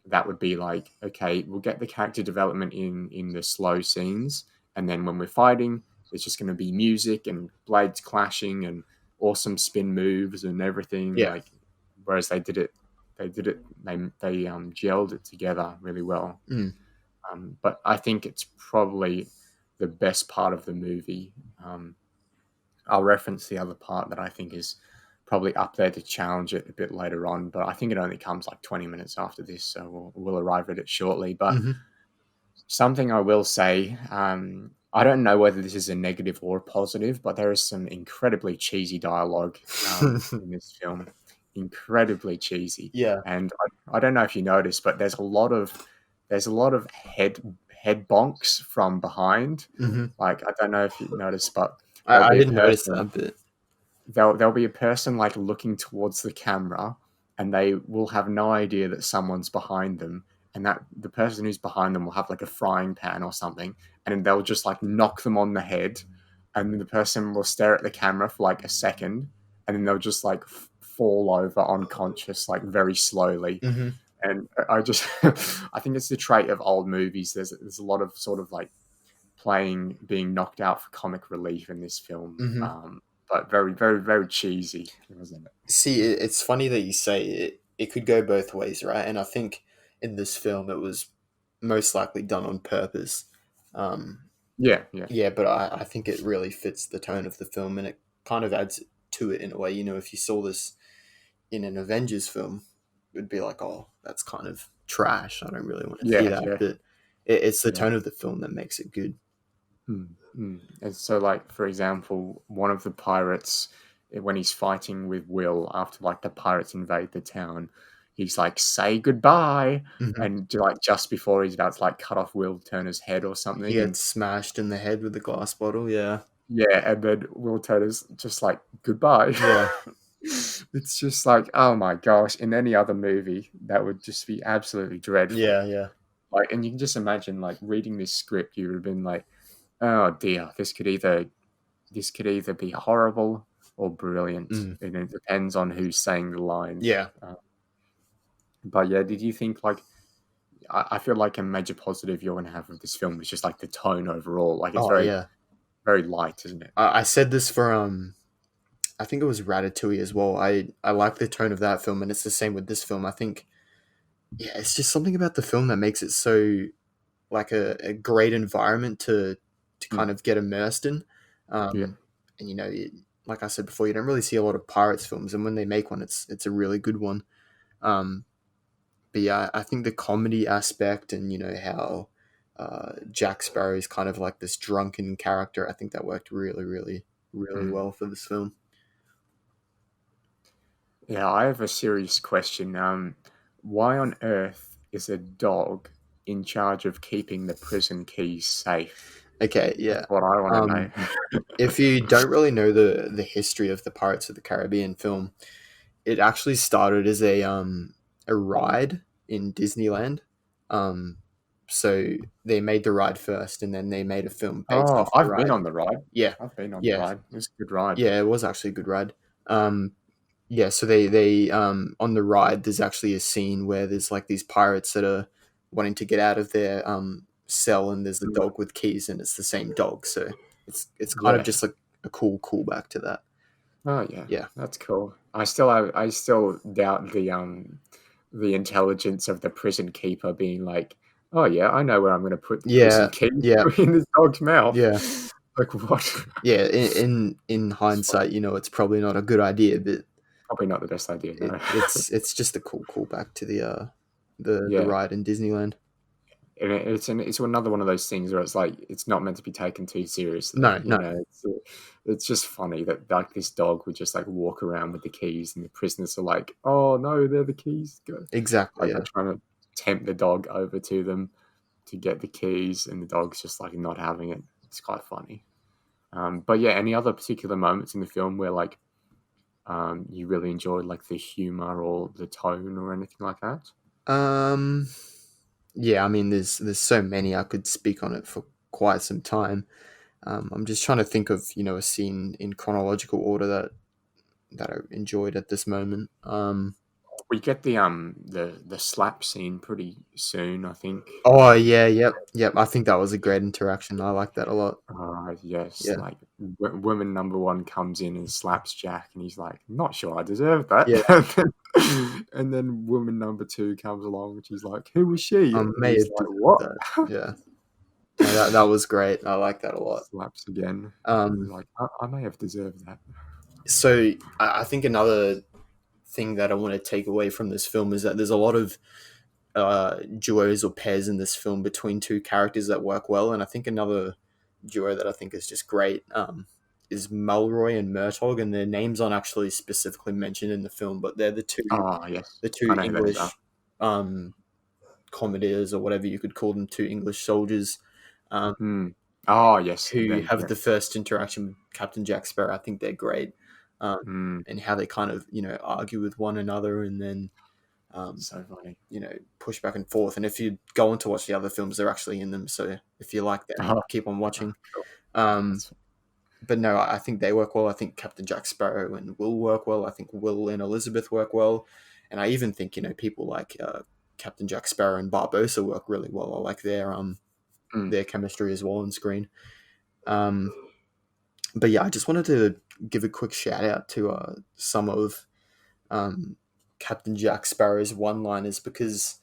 that would be like, okay, we'll get the character development in the slow scenes. And then when we're fighting, it's just going to be music and blades clashing and awesome spin moves and everything. Yeah. Like, whereas they gelled it together really well. Mm. But I think it's probably the best part of the movie. I'll reference the other part that I think is probably up there to challenge it a bit later on, but I think it only comes like 20 minutes after this, so we'll arrive at it shortly. But something I will say, I don't know whether this is a negative or a positive, but there is some incredibly cheesy dialogue in this film. Incredibly cheesy. Yeah. And I don't know if you noticed, but there's a lot of head bonks from behind. Like, I don't know if you noticed, but I didn't notice that bit. There'll be a person like looking towards the camera, and they will have no idea that someone's behind them, and that the person who's behind them will have like a frying pan or something, and they'll just like knock them on the head, and then the person will stare at the camera for like a second, and then they'll just like fall over unconscious like very slowly. And I just I think it's the trait of old movies. There's a lot of sort of like being knocked out for comic relief in this film. But very, very, very cheesy, wasn't it? See, it's funny that you say it could go both ways, right? And I think in this film it was most likely done on purpose. Yeah. But I think it really fits the tone of the film, and it kind of adds to it in a way. If you saw this in an Avengers film, it would be like, oh, that's kind of trash. I don't really want to see that. Yeah. But it's the tone of the film that makes it good. And so, like, for example, one of the pirates, when he's fighting with Will after like the pirates invade the town, he's like, say goodbye. And like just before he's about to like cut off Will Turner's head or something, he gets smashed in the head with a glass bottle. Yeah, and then Will Turner's just like, goodbye. Yeah. It's just like, oh my gosh, in any other movie that would just be absolutely dreadful. Yeah. Like, and you can just imagine like reading this script, you would have been like, oh dear, this could either be horrible or brilliant, and it depends on who's saying the lines. Yeah. But yeah, did you think like? I feel like a major positive you're going to have with this film is just like the tone overall. Like, it's very light, isn't it? I said this for I think it was Ratatouille as well. I like the tone of that film, and it's the same with this film. I think, it's just something about the film that makes it so like a great environment to kind of get immersed in. And like I said before, you don't really see a lot of pirates films, and when they make one, it's a really good one. But yeah, I think the comedy aspect and how Jack Sparrow is kind of like this drunken character, I think that worked really, really, really well for this film. Yeah, I have a serious question. Why on earth is a dog in charge of keeping the prison keys safe? Okay, yeah. That's what I want to know. If you don't really know the history of the Pirates of the Caribbean film, it actually started as a ride in Disneyland. So they made the ride first, and then they made a film based off the I've ride. been on the ride. Yeah, I've been on the ride. It was a good ride. Yeah, it was actually a good ride. So they on the ride, there's actually a scene where there's like these pirates that are wanting to get out of their cell, and there's the dog with keys, and it's the same dog. So it's kind of just like a cool callback to that. Oh yeah, that's cool. I still doubt the intelligence of the prison keeper being like, oh yeah, I know where I'm going to put the prison key in this dog's mouth. Yeah, like what? Yeah, in hindsight, it's probably not a good idea, but probably not the best idea. No. It's just a cool callback to the ride in Disneyland. and it's another one of those things where it's like it's not meant to be taken too seriously. No, no, It's just funny that like this dog would just like walk around with the keys, and the prisoners are like, "Oh no, they're the keys." Go. exactly. Like Yeah. they're trying to tempt the dog over to them to get the keys, and the dog's just like not having it. It's quite funny. But yeah, any other particular moments in the film where like you really enjoyed like the humor or the tone or anything like that? Um, yeah, I mean, there's so many I could speak on it for quite some time. I'm just trying to think of a scene in chronological order that I enjoyed at this moment. We get the slap scene pretty soon, I think. Oh yeah, yep. I think that was a great interaction. I like that a lot. Yes, Yeah, like woman number one comes in and slaps Jack, and he's like, "Not sure I deserve that." yeah. And then woman number two comes along, and she's like, "Who was she?" I And may he's have like, deserved "What?" that. Yeah, no, that was great. I like that a lot. Slaps again. He's Um, like, I may have deserved that." so I think another thing that I want to take away from this film is that there's a lot of duos or pairs in this film between two characters that work well, and I think another duo that I think is just great is Melroy and Murtaugh, and their names aren't actually specifically mentioned in the film, but they're Ah, yes, the I two know who those are. English comedies or whatever you could call them, two English soldiers um, Hmm. Oh, yes, who them. have Yeah. the first interaction with Captain Jack Sparrow. I think they're great, Hmm. and how they kind of argue with one another and then So funny. push back and forth. And if you go on to watch the other films, they're actually in them. So if you like them, Oh, keep on watching. cool. Um, That's but no, I think they work well. I think Captain Jack Sparrow and Will work well. I think Will and Elizabeth work well. And I even think, people like Captain Jack Sparrow and Barbossa work really well. I like mm, their chemistry as well on screen. Um, but yeah, I just wanted to give a quick shout out to some of um, Captain Jack Sparrow's one-liners because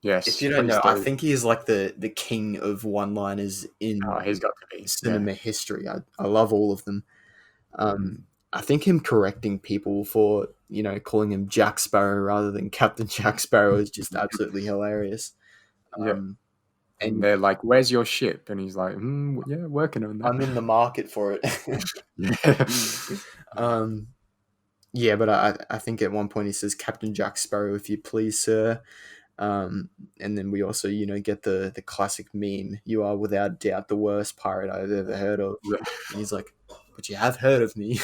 if yes, you don't please know, I do. think he is like the king of one-liners in Oh, he's got to be. Yeah. cinema history. I love all of them. Mm. I think him correcting people for calling him Jack Sparrow rather than Captain Jack Sparrow is just absolutely hilarious. Yeah. Um, And and they're like, "Where's your ship?" And he's like, "Yeah, working on that." I'm in the market for it. Yeah. um, yeah, but I think at one point he says Captain Jack Sparrow, if you please, sir. And then we also, get the classic meme. You are without doubt the worst pirate I've ever heard of. And he's like, but you have heard of me.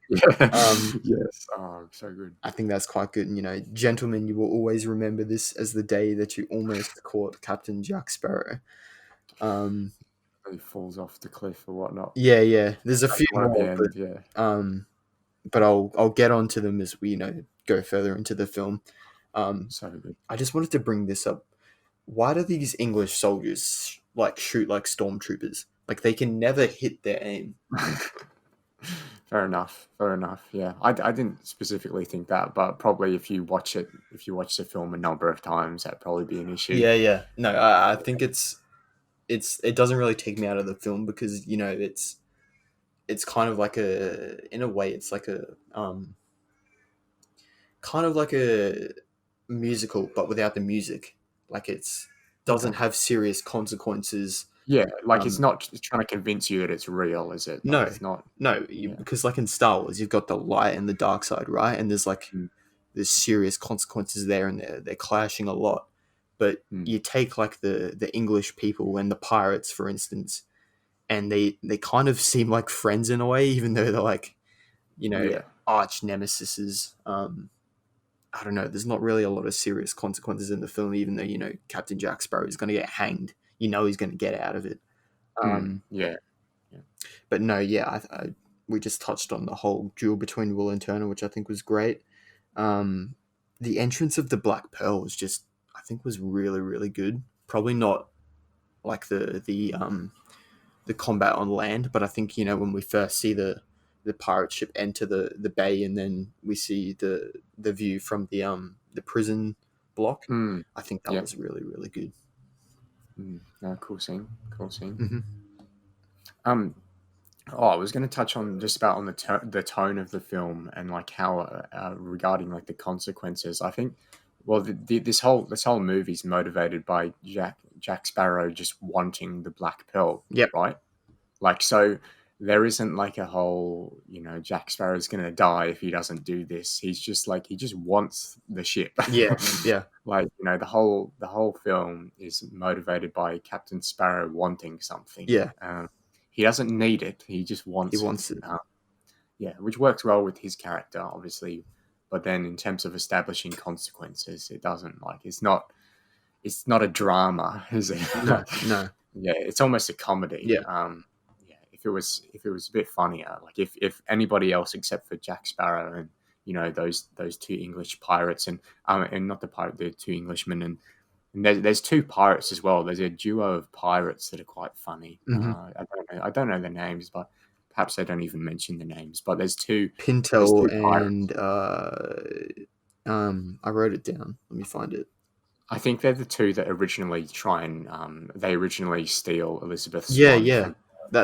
Yeah. um, Yes. Oh, so good. I think that's quite good. And, gentlemen, you will always remember this as the day that you almost caught Captain Jack Sparrow. He falls off the cliff or whatnot. Yeah. There's a few One at the more, end. Yeah. but I'll get onto them as we, go further into the film. So good. I just wanted to bring this up. Why do these English soldiers shoot like stormtroopers? Like they can never hit their aim. Fair enough. Fair enough. Yeah, I didn't specifically think that, but probably if you watch the film a number of times, that'd probably be an issue. Yeah. No, I think it doesn't really take me out of the film because it's kind of like in a way it's like a kind of like a musical but without the music. Like it's doesn't Okay. have serious consequences. Yeah, like it's Um, not trying to convince you that it's real, is it? Like no, it's not. no, Yeah. because like in Star Wars, you've got the light and the dark side, right? And Mm, there's serious consequences there, and they're clashing a lot. But mm, you take like the English people and the pirates, for instance, and they kind of seem like friends in a way, even though they're like yeah. arch nemesises. I don't know. There's not really a lot of serious consequences in the film, even though Captain Jack Sparrow is going to get hanged. He's going to get out of it. Yeah. Yeah. But no, yeah, we just touched on the whole duel between Will and Turner, which I think was great. The entrance of the Black Pearl was just, I think, was really, really good. Probably not like the combat on land, but I think when we first see the pirate ship enter the bay, and then we see the view from the prison block. Mm, I think that yeah. was really, really good. No, cool scene. Cool scene. Mm-hmm. Um, Oh, I was going to touch on just about on the tone of the film and like how regarding like the consequences. I think, well, this whole movie's motivated by Jack Sparrow just wanting the Black Pearl, Yep. right? Like, so there isn't like a whole, Jack Sparrow's going to die if he doesn't do this. He's just like, he just wants the ship. Yeah. Yeah. Like, the whole film is motivated by Captain Sparrow wanting something. Yeah. He doesn't need it. He just wants He wants it. Yeah, which works well with his character, obviously. But then in terms of establishing consequences, it doesn't. Like, it's not a drama, is it? No. Yeah, it's almost a comedy. Yeah. Yeah. If it was a bit funnier, like if anybody else except for Jack Sparrow and those two English pirates and not the pirate, the two Englishmen and there's two pirates as well. There's a duo of pirates that are quite funny. I don't know their names, but perhaps they don't even mention the names. But there's two Pintel pirates. and I wrote it down. Let me find it. I think they're the two that originally they originally steal Elizabeth's Yeah, swan yeah. from-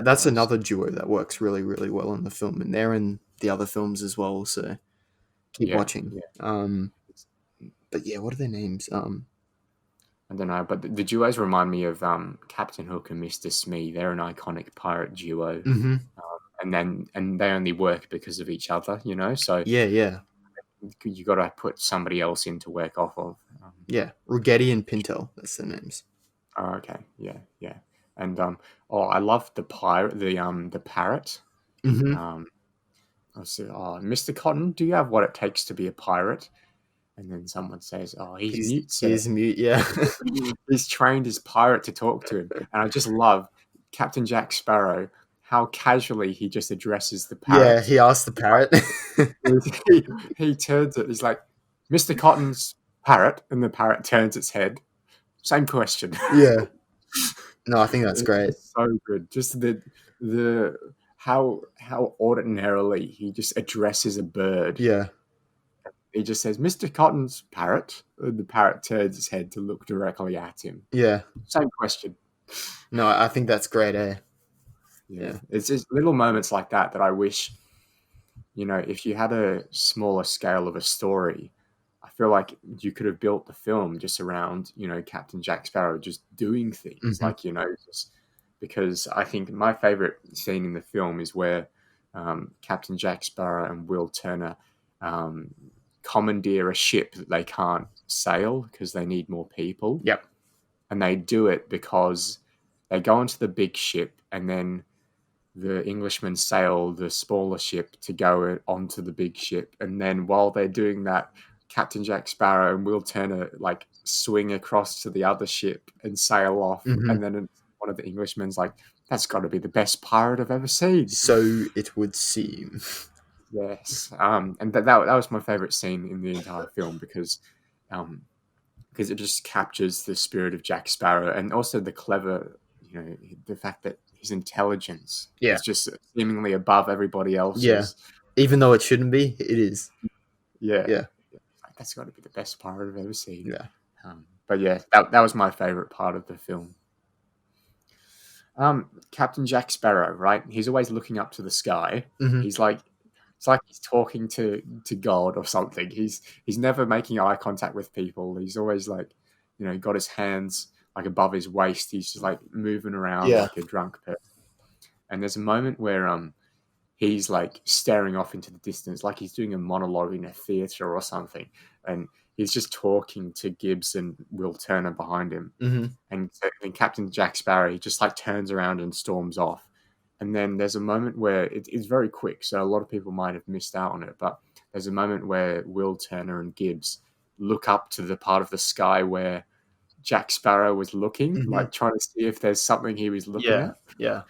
That's another duo that works really, really well in the film, and they're in the other films as well. So keep watching. Yeah. But yeah, what are their names? I don't know, but the duos remind me of Captain Hook and Mr. Smee. They're an iconic pirate duo, and they only work because of each other. So Yeah. you got to put somebody else in to work off of. Yeah, Rigetti and Pintel. That's their names. Oh, okay, yeah, and I love the pirate, the parrot. I said, Mr. Cotton, do you have what it takes to be a pirate? And then someone says, he's mute, sir. He's mute, yeah. He's trained his pirate to talk to him. And I just love Captain Jack Sparrow, how casually he just addresses the parrot. Yeah, he asks the parrot. he turns it. He's like, Mr. Cotton's parrot. And the parrot turns its head. Same question. Yeah. No, I think that's great. It's so good. Just the how ordinarily he just addresses a bird. Yeah. He just says, Mr. Cotton's parrot. And the parrot turns its head to look directly at him. Yeah. Same question. No, I think that's great, eh? Yeah. It's just little moments like that I wish, if you had a smaller scale of a story, I feel like you could have built the film just around, Captain Jack Sparrow just doing things. Like, just because I think my favorite scene in the film is where Captain Jack Sparrow and Will Turner commandeer a ship that they can't sail because they need more people. Yep. And they do it because they go into the big ship and then the Englishmen sail the smaller ship to go onto the big ship. And then while they're doing that, Captain Jack Sparrow and Will Turner swing across to the other ship and sail off. And then one of the Englishmen's like, that's got to be the best pirate I've ever seen. So it would seem. Yes, and that was my favorite scene in the entire film because it just captures the spirit of Jack Sparrow and also the clever, the fact that his intelligence is just seemingly above everybody else's. Yeah, even though it shouldn't be, it is. Yeah. That's got to be the best pirate I've ever seen. Yeah. But yeah, that was my favorite part of the film. Captain Jack Sparrow, right? He's always looking up to the sky. He's like. It's like he's talking to God or something. He's never making eye contact with people. He's always like, got his hands like above his waist. He's just like moving around like a drunk person. And there's a moment where he's like staring off into the distance, like he's doing a monologue in a theater or something. And he's just talking to Gibbs and Will Turner behind him. And then Captain Jack Sparrow, he just like turns around and storms off. And then there's a moment where it's very quick, so a lot of people might have missed out on it. But there's a moment where Will Turner and Gibbs look up to the part of the sky where Jack Sparrow was looking, like trying to see if there's something he was looking at. Yeah.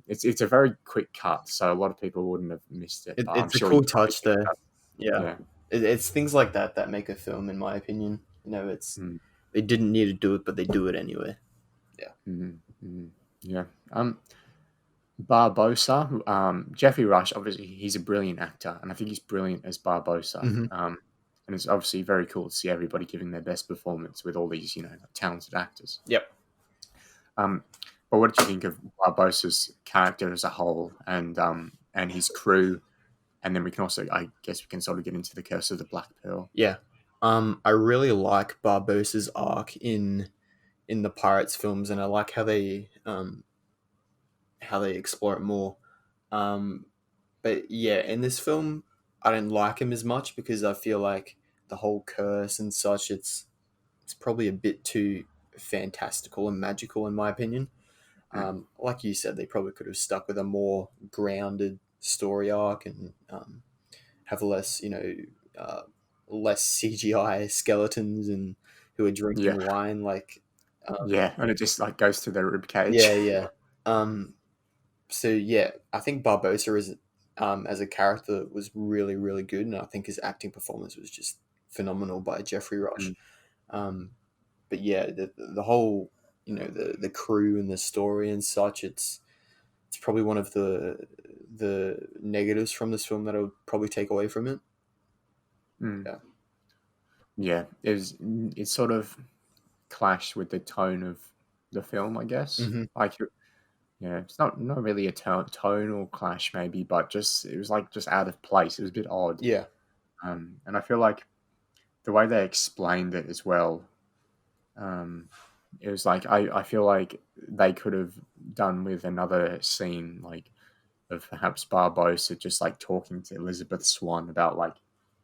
It's a very quick cut, so a lot of people wouldn't have missed it. It's a cool touch there. Yeah. It's things like that make a film, in my opinion. It's they didn't need to do it, but they do it anyway. Yeah. Yeah. Barbossa, Jeffrey Rush, obviously he's a brilliant actor, and I think he's brilliant as Barbossa. And it's obviously very cool to see everybody giving their best performance with all these, talented actors. Yep. But what did you think of Barbossa's character as a whole, and his crew? And then I guess we can sort of get into the Curse of the Black Pearl. Yeah. I really like Barbossa's arc in in the Pirates films, and I like how they explore it more. Um, but yeah, in this film, I didn't like him as much because I feel like the whole curse and such, it's probably a bit too fantastical and magical in my opinion. Mm. Like you said, they probably could have stuck with a more grounded story arc and have less, uh, less CGI skeletons and who are Yeah, drinking wine. Like, yeah, and it just like goes to the rib cage. yeah, yeah. Um, so yeah, I think Barbosa as a character was really, really good, and I think his acting performance was just phenomenal by Jeffrey Rush. Mm. Um, but yeah, the whole, the crew and the story and such, it's probably one of the negatives from this film that I would probably take away from it. Mm. Yeah. Yeah, it sort of clashed with the tone of the film, I guess. Hmm. Like, yeah, it's not really a tonal clash, maybe, but just it was like just out of place. It was a bit odd, Yeah. and I feel like the way they explained it as well. Um, it was like I feel like they could have done with another scene, like of perhaps Barbosa just like talking to Elizabeth Swann about like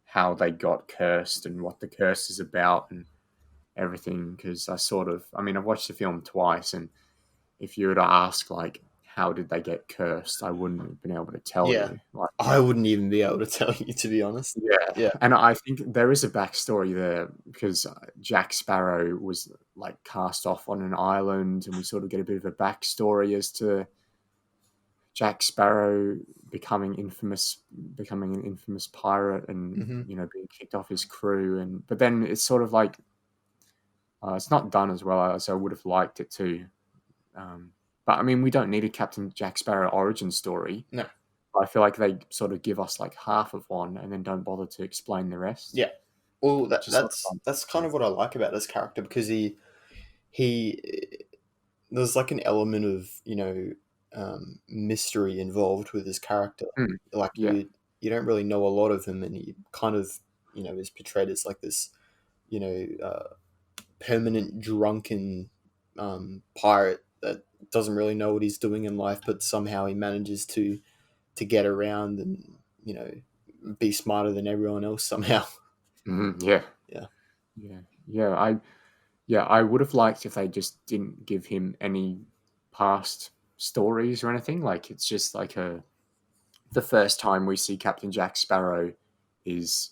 how they got cursed and what the curse is about and everything. Because I mean, I've watched the film twice, and if you were to ask like how did they get cursed, I wouldn't have been able to tell Yeah. you. Like, I wouldn't even be able to tell you, to be honest. yeah, Yeah. and I think there is a backstory there because Jack Sparrow was like cast off on an island, and we sort of get a bit of a backstory as to Jack Sparrow becoming an infamous pirate, and Hmm. being kicked off his crew, and but then it's sort of like it's not done as well as I would have liked it to. Um, but I mean, we don't need a Captain Jack Sparrow origin story. No. I feel like they sort of give us like half of one and then don't bother to explain the rest. Yeah. Well, Which is sort of that's kind of what I like about this character because he there's like an element of mystery involved with his character. Mm, Like yeah. you don't really know a lot of him, and he kind of is portrayed as like this permanent drunken pirate that doesn't really know what he's doing in life, but somehow he manages to get around and be smarter than everyone else somehow. Yeah. Yeah. Yeah. I would have liked if they just didn't give him any past stories or anything. Like it's just like the first time we see Captain Jack Sparrow is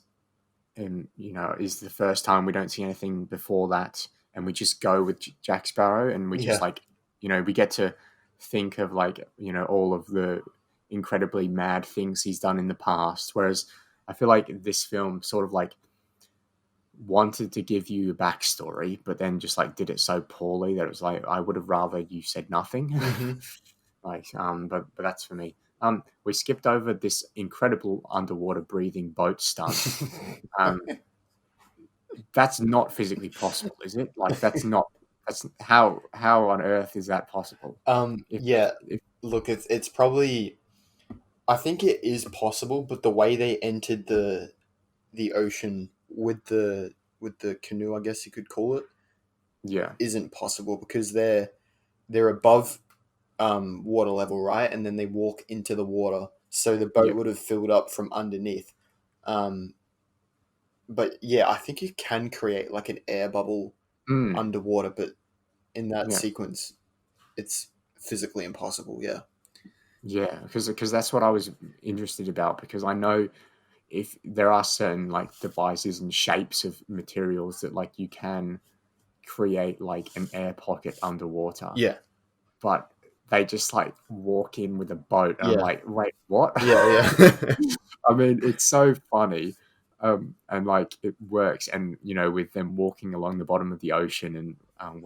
is the first time we don't see anything before that, and we just go with Jack Sparrow, and we just Yeah. like we get to think of like all of the incredibly mad things he's done in the past. Whereas I feel like this film sort of like wanted to give you a backstory, but then just like did it so poorly that it was like I would have rather you said nothing. Hmm. Like, but that's for me. We skipped over this incredible underwater breathing boat stunt. Um, that's not physically possible, is it? Like, that's not. That's how on earth is that possible? Yeah. If Look, it's probably. I think it is possible, but the way they entered the ocean with the canoe, I guess you could call it, yeah, isn't possible because they're above water level, right? And then they walk into the water, so the boat yeah, would have filled up from underneath. Um, but yeah, I think you can create like an air bubble mm, underwater, but in that yeah, sequence, it's physically impossible. Yeah. yeah. Because that's what I was interested about. Because I know if there are certain like devices and shapes of materials that like you can create like an air pocket underwater, Yeah. but they just like walk in with a boat, and I'm Yeah. like, wait, what? Yeah. Yeah. I mean, it's so funny, and like it works, and with them walking along the bottom of the ocean, and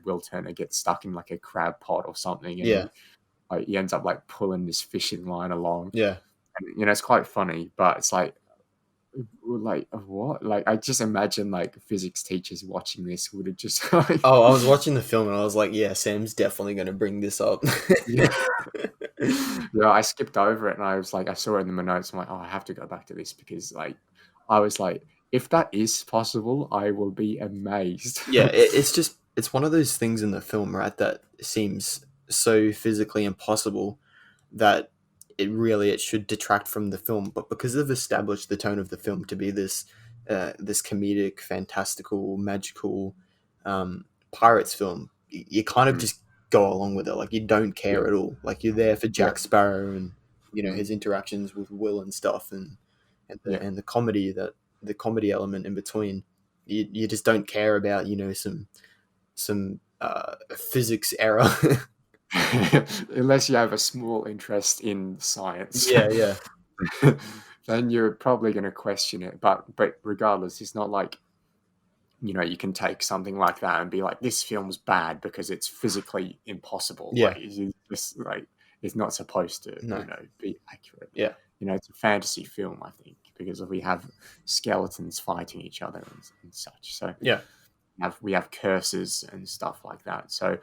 Will Turner gets stuck in like a crab pot or something, and Yeah. he ends up like pulling this fishing line along, Yeah. and it's quite funny, but it's like what? Like I just imagine like physics teachers watching this would have just like Oh, I was watching the film and I was like, yeah, Sam's definitely going to bring this up. yeah. Yeah, I skipped over it, and I was like, I saw it in my notes. I'm like, oh, I have to go back to this because, like, I was like, if that is possible, I will be amazed. Yeah, it's one of those things in the film, right, that seems so physically impossible that it should detract from the film. But because they've established the tone of the film to be this comedic, fantastical, magical pirates film, you kind of Mm. just go along with it. Like, you don't Yeah. care at all. Like, you're there for Yeah. Jack Sparrow and Mm. his interactions with Will and stuff, and Yeah. the comedy, the comedy element in between. You just don't care about some physics error. Unless you have a small interest in science, Yeah, yeah, then you're probably going to question it. But regardless, it's not like, you can take something like that and be like, this film's bad because it's physically impossible. yeah. Like, it's just like, it's not supposed to, No, be accurate. yeah, It's a fantasy film, I think, because we have skeletons fighting each other and such. So yeah. we have curses and stuff like that. So,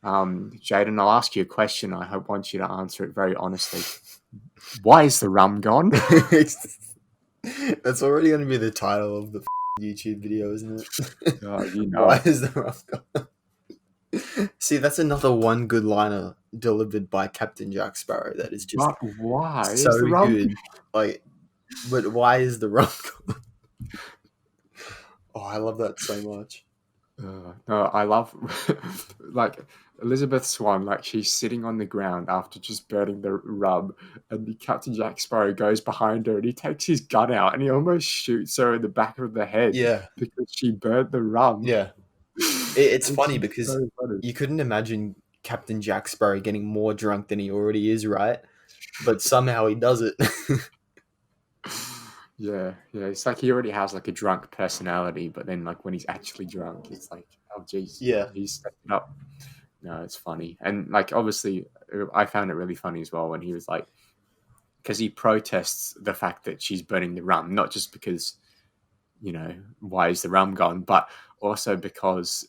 Jaden, I'll ask you a question. I want you to answer it very honestly. Why is the rum gone? That's already going to be the title of the YouTube video, isn't it? Oh, Why it. is the rough gone? See, that's another one good liner delivered by Captain Jack Sparrow that is just But why so is the rum? good. Like, but why is the rum gone? Oh, I love that so much. No, I love like Elizabeth Swann. Like, she's sitting on the ground after just burning the rum, and Captain Jack Sparrow goes behind her and he takes his gun out and he almost shoots her in the back of the head Yeah, because she burnt the rum. yeah. It's funny just because so funny. you couldn't imagine Captain Jack Sparrow getting more drunk than he already is, right? But somehow he does it. Yeah, it's like he already has like a drunk personality, but then like when he's actually drunk, it's like, oh geez, Yeah. he's stepped it up. No, it's funny, and like obviously, I found it really funny as well when he was like, because he protests the fact that she's burning the rum, not just because, why is the rum gone, but also because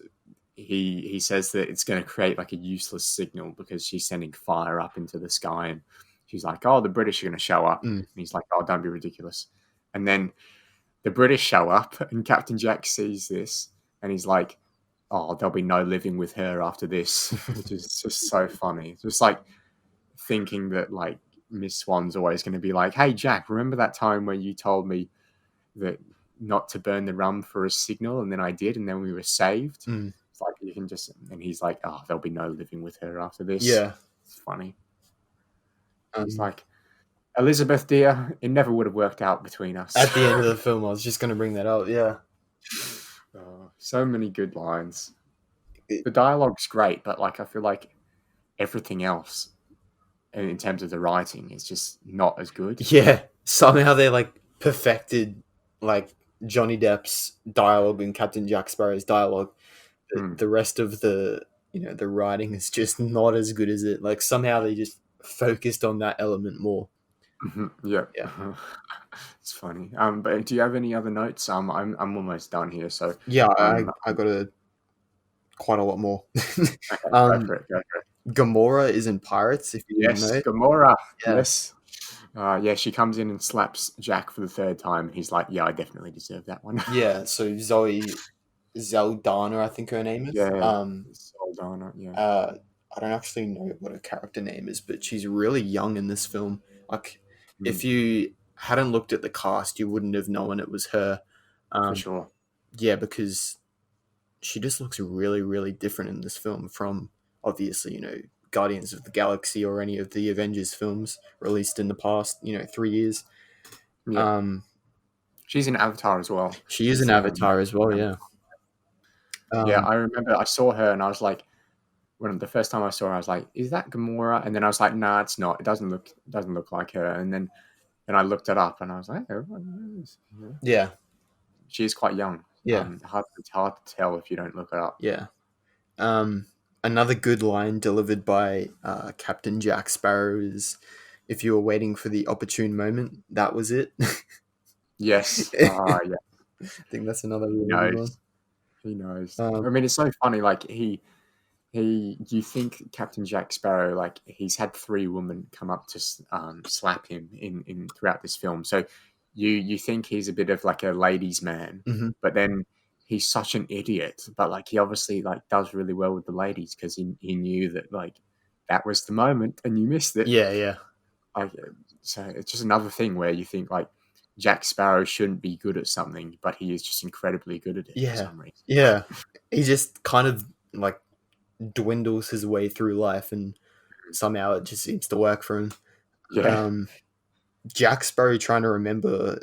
he says that it's going to create like a useless signal because she's sending fire up into the sky, and she's like, oh, the British are going to show up, and he's like, oh, don't be ridiculous. And then the British show up, and Captain Jack sees this, and he's like, oh, there'll be no living with her after this, which is just so funny. It's just like thinking that like Miss Swan's always going to be like, hey, Jack, remember that time when you told me that not to burn the rum for a signal, and then I did, and then we were saved? It's like, you can just, and he's like, oh, there'll be no living with her after this. Yeah. It's funny. He's like, Elizabeth, dear, it never would have worked out between us. At the end of the film, I was just going to bring that up. Yeah. So many good lines. The dialogue's great, but like I feel like everything else in terms of the writing is just not as good. Yeah. Somehow they like perfected like Johnny Depp's dialogue and Captain Jack Sparrow's dialogue. The rest of the writing is just not as good as it. Like, somehow they just focused on that element more. Yeah. It's funny. But do you have any other notes? I'm almost done here. So yeah, I got quite a lot more. Okay, go for it. Gamora is in Pirates. If you didn't know. Gamora. Yeah. Yes. Yeah, she comes in and slaps Jack for the third time, and he's like, "Yeah, I definitely deserve that one." Yeah. So Zoe Zeldana, I think her name is. Yeah. Zeldana. Yeah. I don't actually know what her character name is, but she's really young in this film. Like, if you hadn't looked at the cast, you wouldn't have known it was her. For sure. Yeah, because she just looks really, really different in this film from, obviously, Guardians of the Galaxy or any of the Avengers films released in the past, 3 years. Yeah. She's an Avatar as well. She is an Avatar as well, yeah. Yeah, I remember I saw her and I was like, when the first time I saw her, I was like, "Is that Gamora?" And then I was like, "Nah, it's not. It doesn't look like her." And then I looked it up and I was like, "Oh, yeah, she is quite young." Yeah, it's hard to tell if you don't look it up. Yeah. Another good line delivered by Captain Jack Sparrow is, "If you were waiting for the opportune moment, that was it." Yes. Yeah. I think that's another really good one. He knows. I mean, it's so funny. Like you think Captain Jack Sparrow, like, he's had 3 women come up to slap him in throughout this film. So you think he's a bit of like a ladies' man, but then he's such an idiot, but like he obviously like does really well with the ladies because he knew that like that was the moment and you missed it. Yeah, yeah, Like, so it's just another thing where you think like Jack Sparrow shouldn't be good at something, but he is just incredibly good at it for yeah, some reason. yeah. He just kind of like dwindles his way through life, and somehow it just seems to work for him. Yeah. Um, Jack Sparrow trying to remember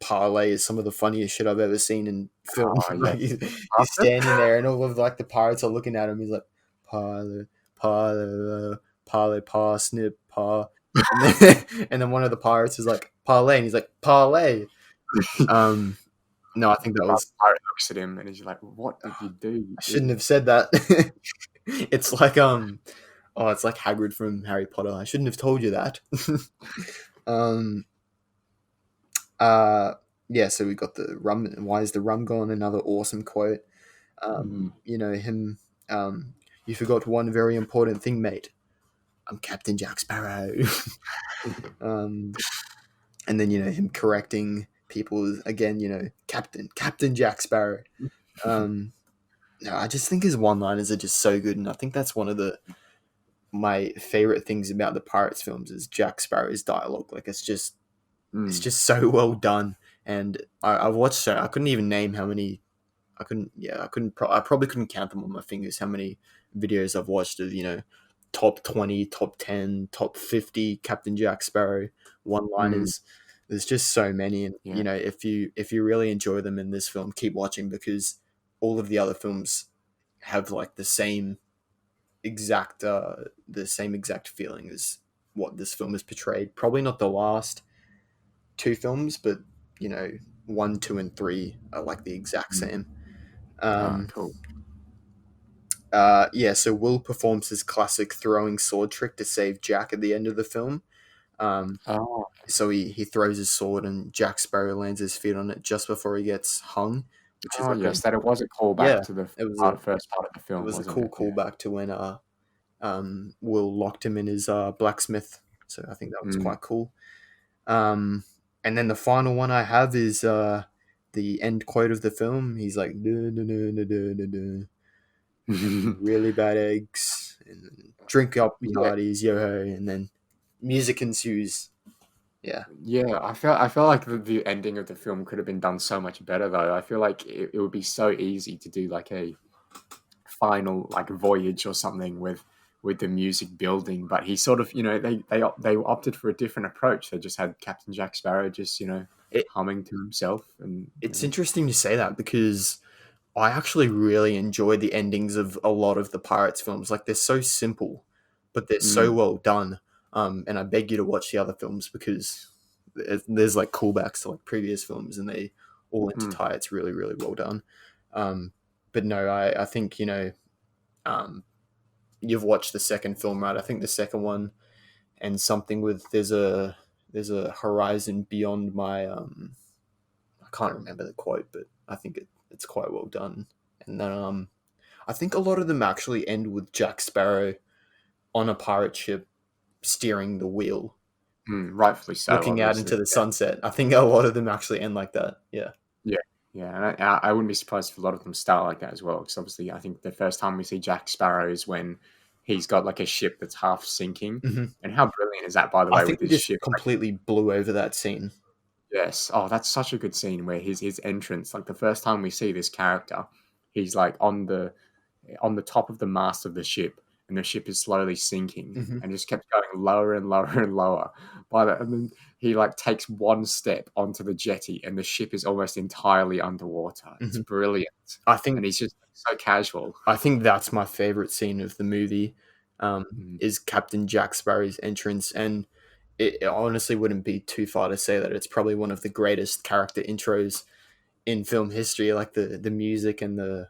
parlay is some of the funniest shit I've ever seen in film. Oh yeah. Like he's standing there, and all of like the pirates are looking at him. He's like parlay, parlay, parlay, parsnip, par, and then, and then one of the pirates is like parlay, and he's like parlay. No, I think that was. Pirate looks at him and he's like, "What did you do, you I shouldn't idiot?" have said that. It's like oh, it's like Hagrid from Harry Potter. I shouldn't have told you that. um, uh, yeah. So we got the rum. Why is the rum gone? Another awesome quote. Mhm. You know him. You forgot one very important thing, mate. I'm Captain Jack Sparrow. um, and then him correcting people again. Captain Jack Sparrow. No, I just think his one-liners are just so good, and I think that's one of my favorite things about the Pirates films is Jack Sparrow's dialogue. Like it's just so well done. And I watched so I couldn't even name how many. I couldn't. Yeah, I couldn't. I probably couldn't count them on my fingers. How many videos I've watched of top 20, top 10, top 50 Captain Jack Sparrow Mm. one-liners. There's just so many, and Yeah. if you really enjoy them in this film, keep watching because all of the other films have like the same exact feeling as what this film has portrayed. Probably not the last two films, but you know, 1, 2, and 3 are like the exact Mm. same. Ah, Um, cool. yeah, so Will performs his classic throwing sword trick to save Jack at the end of the film. Um, Oh, so he throws his sword and Jack Sparrow lands his feet on it just before he gets hung, which is oh like yes, that it was a callback yeah, to the it was a first part of the it film, was a wasn't cool it? Yeah. callback to when Will locked him in his blacksmith. So I think that was Mm. quite cool. Um, and then the final one I have is the end quote of the film. He's like, "Duh, duh, duh, duh, duh, duh, duh. Really bad eggs, and drink up your Yeah, hearties, yo ho," and then music ensues. Yeah, yeah. I feel like the ending of the film could have been done so much better though. I feel like it would be so easy to do like a final like voyage or something with the music building, but he sort of they opted for a different approach. They just had Captain Jack Sparrow just it, humming to himself and it's interesting to say that because I actually really enjoy the endings of a lot of the Pirates films. Like they're so simple, but they're so mm, well done. And I beg you to watch the other films because there's like callbacks to like previous films, and they all mm, intertie. It's really really well done. Um, but no, I think um, you've watched the second film, right? I think the second one and something with there's a horizon beyond my I can't remember the quote, but I think it's quite well done. And then I think a lot of them actually end with Jack Sparrow on a pirate ship steering the wheel, rightfully so, looking out obviously. into the sunset. I think a lot of them actually end like that. Yeah. Yeah, yeah, and I wouldn't be surprised if a lot of them start like that as well. Because obviously, I think the first time we see Jack Sparrow is when he's got like a ship that's half sinking. hmm And how brilliant is that, by the I way, think with we his just ship? completely blew over that scene. Yes. Oh, that's such a good scene where his entrance, like the first time we see this character, he's like on the top of the mast of the ship, and the ship is slowly sinking, hmm and just kept going lower and lower and lower. And then he like takes one step onto the jetty, and the ship is almost entirely underwater. It's hmm brilliant, I and think he's just so casual. I think that's my favorite scene of the movie. Mm, Is Captain Jack Sparrow's entrance, and it honestly wouldn't be too far to say that it's probably one of the greatest character intros in film history. Like the music and the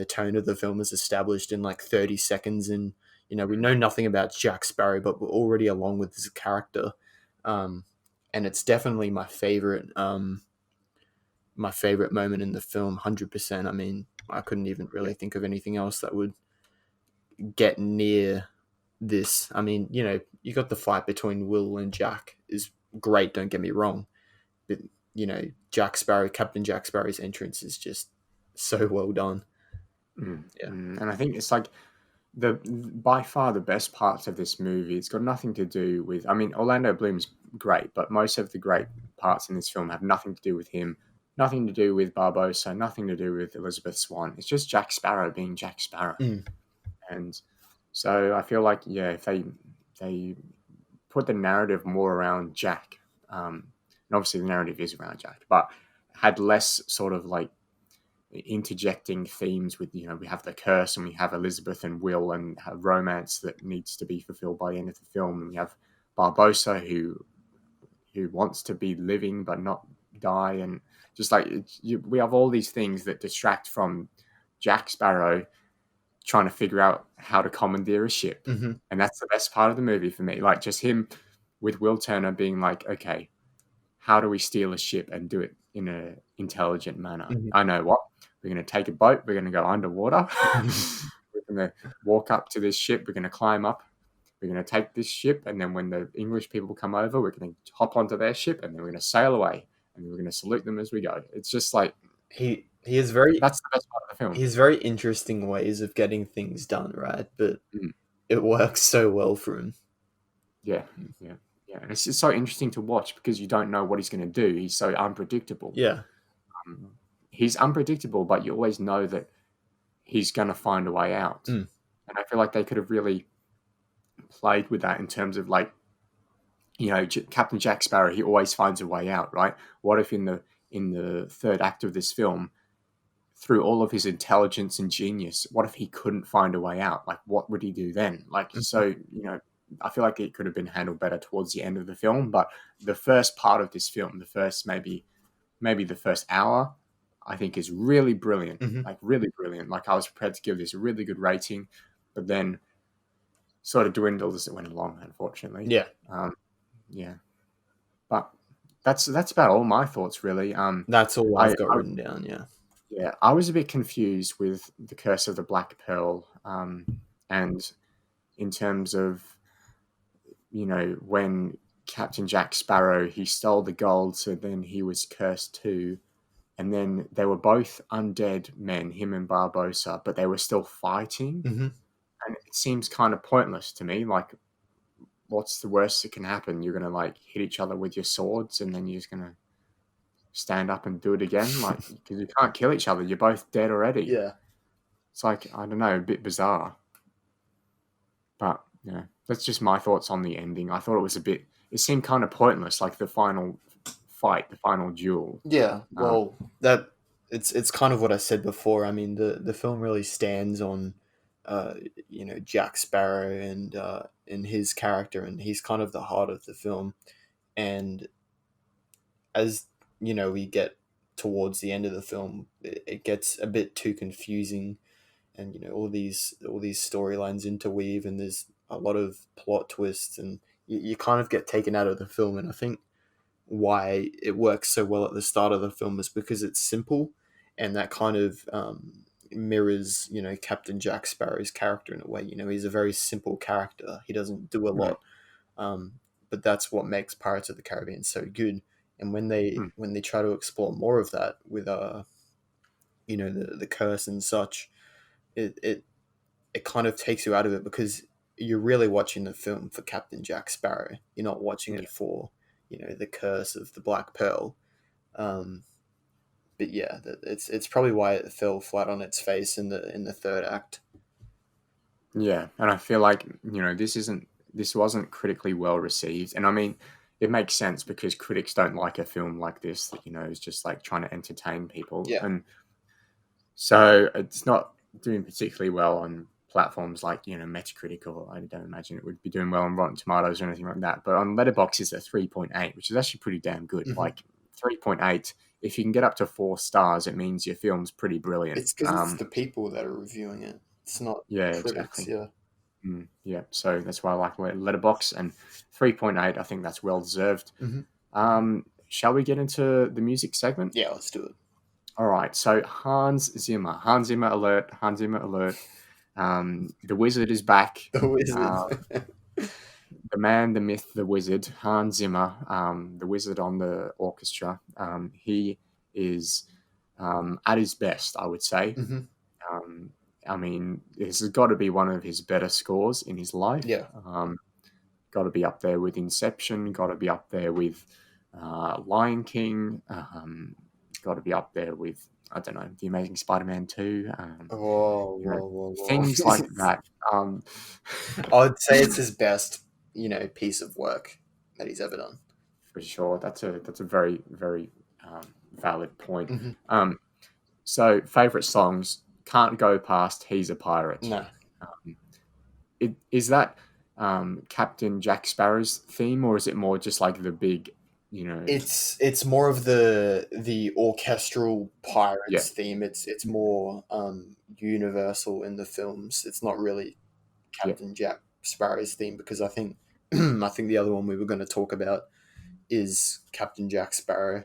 tone of the film is established in like 30 seconds, and we know nothing about Jack Sparrow, but we're already along with his character. Um, and it's definitely my favorite moment in the film, 100%. I mean, I couldn't even yeah, really think of anything else that would get near this. I mean, you got the fight between Will and Jack is great, don't get me wrong. But, Jack Sparrow, Captain Jack Sparrow's entrance is just so well done. Yeah. And I think it's like the by far the best parts of this movie. It's got nothing to do with. I mean, Orlando Bloom's great, but most of the great parts in this film have nothing to do with him, nothing to do with Barbossa, nothing to do with Elizabeth Swann. It's just Jack Sparrow being Jack Sparrow, Mm. and so I feel like if they put the narrative more around Jack, and obviously the narrative is around Jack, but had less sort of like interjecting themes with we have the curse and we have Elizabeth and Will and a romance that needs to be fulfilled by the end of the film, and we have Barbossa who wants to be living but not die, and just like we have all these things that distract from Jack Sparrow trying to figure out how to commandeer a ship. Mm-hmm. And that's the best part of the movie for me, like just him with Will Turner being like, okay, how do we steal a ship and do it in an intelligent manner? Mm-hmm. I know what. We're going to take a boat. We're going to go underwater. We're going to walk up to this ship. We're going to climb up. We're going to take this ship. And then when the English people come over, we're going to hop onto their ship and then we're going to sail away. And we're going to salute them as we go. It's just like... He has very... That's the best part of the film. He has very interesting ways of getting things done, right? But Mm. it works so well for him. Yeah. And it's just so interesting to watch because you don't know what he's going to do. He's so unpredictable. Yeah. He's unpredictable, but you always know that he's going to find a way out. Mm. And I feel like they could have really played with that in terms of like, Captain Jack Sparrow, he always finds a way out, right? What if in the third act of this film, through all of his intelligence and genius, what if he couldn't find a way out? Like, what would he do then? Like, so, I feel like it could have been handled better towards the end of the film, but the first part of this film, the first maybe the first hour, I think is really brilliant, like really brilliant. Like I was prepared to give this a really good rating, but then sort of dwindled as it went along, unfortunately. Yeah. Yeah. But that's about all my thoughts, really. That's all I've got written down, yeah. Yeah, I was a bit confused with The Curse of the Black Pearl, and in terms of, when Captain Jack Sparrow, he stole the gold, so then he was cursed too. And then they were both undead men, him and Barbossa, but they were still fighting. Mm-hmm. And it seems kind of pointless to me. Like, what's the worst that can happen? You're going to, like, hit each other with your swords and then you're just going to stand up and do it again? Like, because you can't kill each other. You're both dead already. Yeah. It's like, I don't know, a bit bizarre. But, yeah, that's just my thoughts on the ending. I thought it seemed kind of pointless, like the final fight, the final duel. Yeah, well, it's kind of what I said before. I mean, the film really stands on, Jack Sparrow and his character, and he's kind of the heart of the film. And as we get towards the end of the film, it gets a bit too confusing, and all these storylines interweave, and there's a lot of plot twists, and you kind of get taken out of the film. And I think why it works so well at the start of the film is because it's simple, and that kind of mirrors Captain Jack Sparrow's character in a way. He's a very simple character. He doesn't do a lot, but that's what makes Pirates of the Caribbean so good. And when they try to explore more of that with the curse and such, it kind of takes you out of it, because you're really watching the film for Captain Jack Sparrow. You're not watching it for the curse of the Black Pearl. But yeah, it's probably why it fell flat on its face in the third act. Yeah, and I feel like this wasn't critically well received, and I mean, it makes sense because critics don't like a film like this that is just like trying to entertain people, and so it's not doing particularly well on platforms like Metacritic, or I don't imagine it would be doing well on Rotten Tomatoes or anything like that. But on Letterboxd it's a 3.8, which is actually pretty damn good. Like 3.8, if you can get up to 4 stars, it means your film's pretty brilliant. It's because it's the people that are reviewing it. It's not critics. Exactly. Yeah. So that's why I like Letterboxd, and 3.8, I think that's well deserved. Shall we get into the music segment? Yeah, let's do it. All right. So Hans Zimmer alert. Hans Zimmer alert. The wizard is back. The wizard. The man, the myth, the wizard, Hans Zimmer, the wizard on the orchestra. He is at his best, I would say. Hmm. Um, I mean, this has got to be one of his better scores in his life. Yeah. Got to be up there with Inception. Got to be up there with Lion King. Got to be up there with, I don't know, The Amazing Spider-Man 2. Whoa, You know, whoa, whoa, things like whoa. that. I'd say it's his best, piece of work that he's ever done. For sure, that's a very very valid point. Hmm. So, favorite songs can't go past "He's a Pirate." No, Um, is that Captain Jack Sparrow's theme, or is it more just like the big, you know? it's more of the orchestral Yeah, pirates theme. It's more universal in the films. It's not really yeah, Captain Jack Sparrow's theme because I think I think the other one we were going to talk about is Captain Jack Sparrow,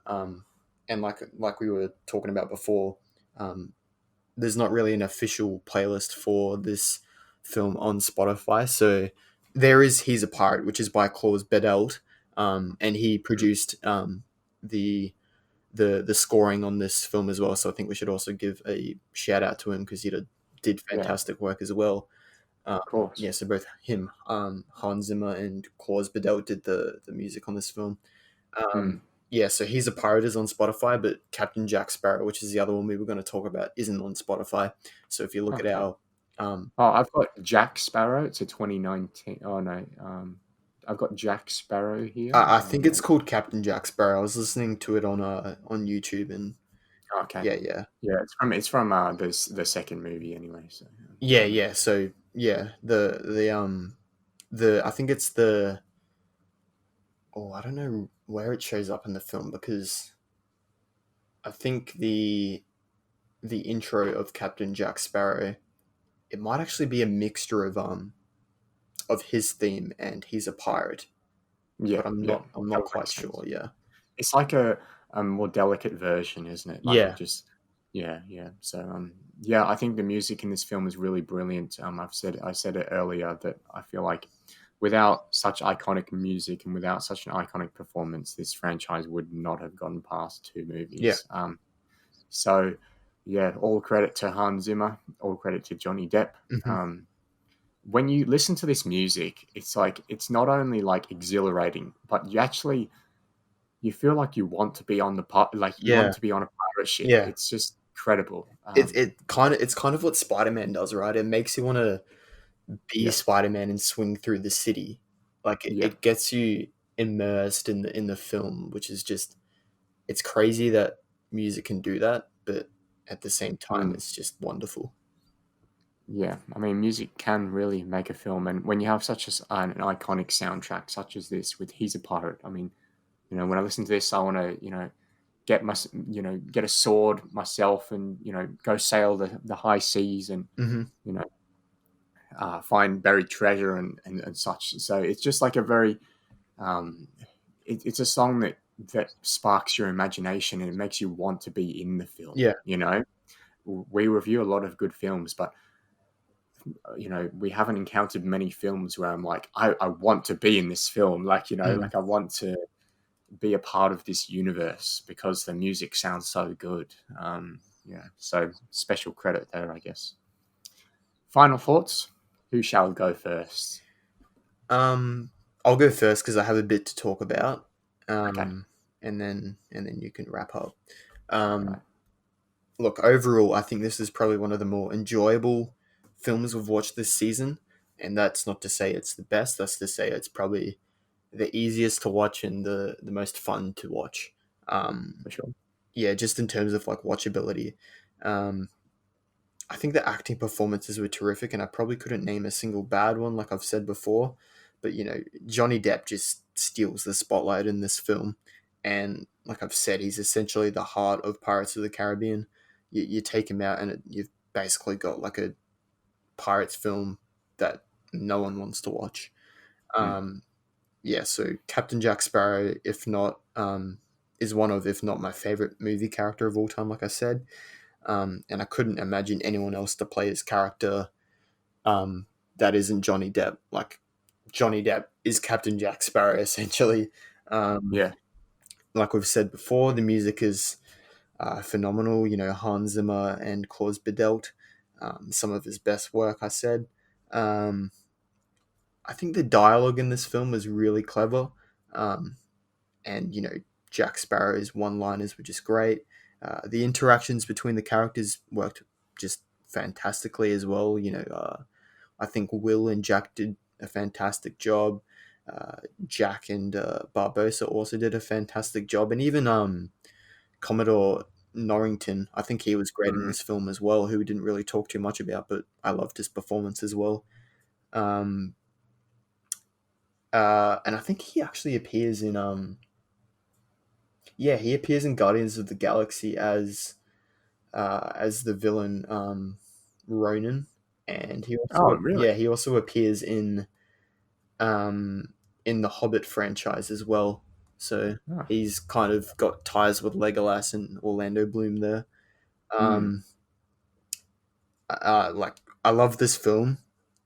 um, and like we were talking about before, um, there's not really an official playlist for this film on Spotify. So there is He's a Pirate, which is by Claus Bedelt, and he produced the the scoring on this film as well. So I think we should also give a shout out to him because did yeah. fantastic work as well. Of course. Yeah, so both him, Hans Zimmer, and Claus Bedelt did the music on this film. Mm, Yeah, so He's a Pirate is on Spotify, but Captain Jack Sparrow, which is the other one we were going to talk about, isn't on Spotify. So if you look at okay. our, Oh, I've got Jack Sparrow. It's a 2019. Oh no, I've got Jack Sparrow here. I think it's called Captain Jack Sparrow. I was listening to it on YouTube, and Okay. yeah, yeah, Yeah, it's from the second movie anyway. So yeah, yeah. So yeah, the I think it's the I don't know where it shows up in the film because I think the intro of Captain Jack Sparrow, it might actually be a mixture of his theme and He's a Pirate, yeah, but yeah, I'm that not would make quite sense. sure. Yeah, It's like a more delicate version, isn't it? Like it yeah. just, yeah, yeah. So yeah, I think the music in this film is really brilliant. I said it earlier that I feel like without such iconic music and without such an iconic performance, this franchise would not have gotten past two Yeah. movies. So yeah, all credit to Hans Zimmer, all credit to Johnny Depp. Hmm. Um, when you listen to this music, it's like it's not only like exhilarating, but you feel like you want to be on like you want Yeah, to be on a pirate ship. yeah. It's just incredible. It's kind of what Spider Man does, right? It makes you want to be Yeah, Spider Man and swing through the city. Like yeah, it gets you immersed in the film, which is just it's crazy that music can do that, but at the same time, mm, it's just wonderful. yeah. I mean, music can really make a film, and when you have such an iconic soundtrack such as this with "He's a Pirate," I mean, when I listen to this, I want to get a sword myself and go sail the high seas and Hmm. you know find buried treasure and such. So it's just like a very um, it's a song that sparks your imagination and it makes you want to be in the film. Yeah. We review a lot of good films, but we haven't encountered many films where I'm like, I want to be in this film. Like, Mm. like I want to be a part of this universe because the music sounds so good. Yeah, so special credit there, I guess. Final thoughts? Who shall go first? Um, I'll go first because I have a bit to talk about, Okay, and then you can wrap up. all Um, right. Look, overall, I think this is probably one of the more enjoyable films we've watched this season, and that's not to say it's the best. That's to say it's probably the easiest to watch and the most fun to watch. Um, For sure. yeah, just in terms of like watchability. Um, I think the acting performances were terrific, and I probably couldn't name a single bad one, like I've said before. But Johnny Depp just steals the spotlight in this film, and like I've said, he's essentially the heart of Pirates of the Caribbean. You take him out, and you've basically got like a pirates film that no one wants to watch. Mm. Um, yeah, so Captain Jack Sparrow, if not, is one of, if not my favorite movie character of all time. Like I said, and I couldn't imagine anyone else to play his character um, that isn't Johnny Depp. Like Johnny Depp is Captain Jack Sparrow essentially. Um, Yeah, like we've said before, the music is phenomenal. Hans Zimmer and Klaus Bedelt, some of his best work, I said. Um, I think the dialogue in this film was really clever. Um, and, Jack Sparrow's one liners were just great. The interactions between the characters worked just fantastically as well. I think Will and Jack did a fantastic job. Jack and Barbosa also did a fantastic job. And even Commodore Norrington, I think he was great in Mm. this film as well, who we didn't really talk too much about, but I loved his performance as well. Um, and I think he actually appears in he appears in Guardians of the Galaxy as the villain Ronan, and Oh, really? he also appears um in the Hobbit franchise as well. So Oh. he's kind of got ties with Legolas and Orlando Bloom there. Mm. Um, like I love this film,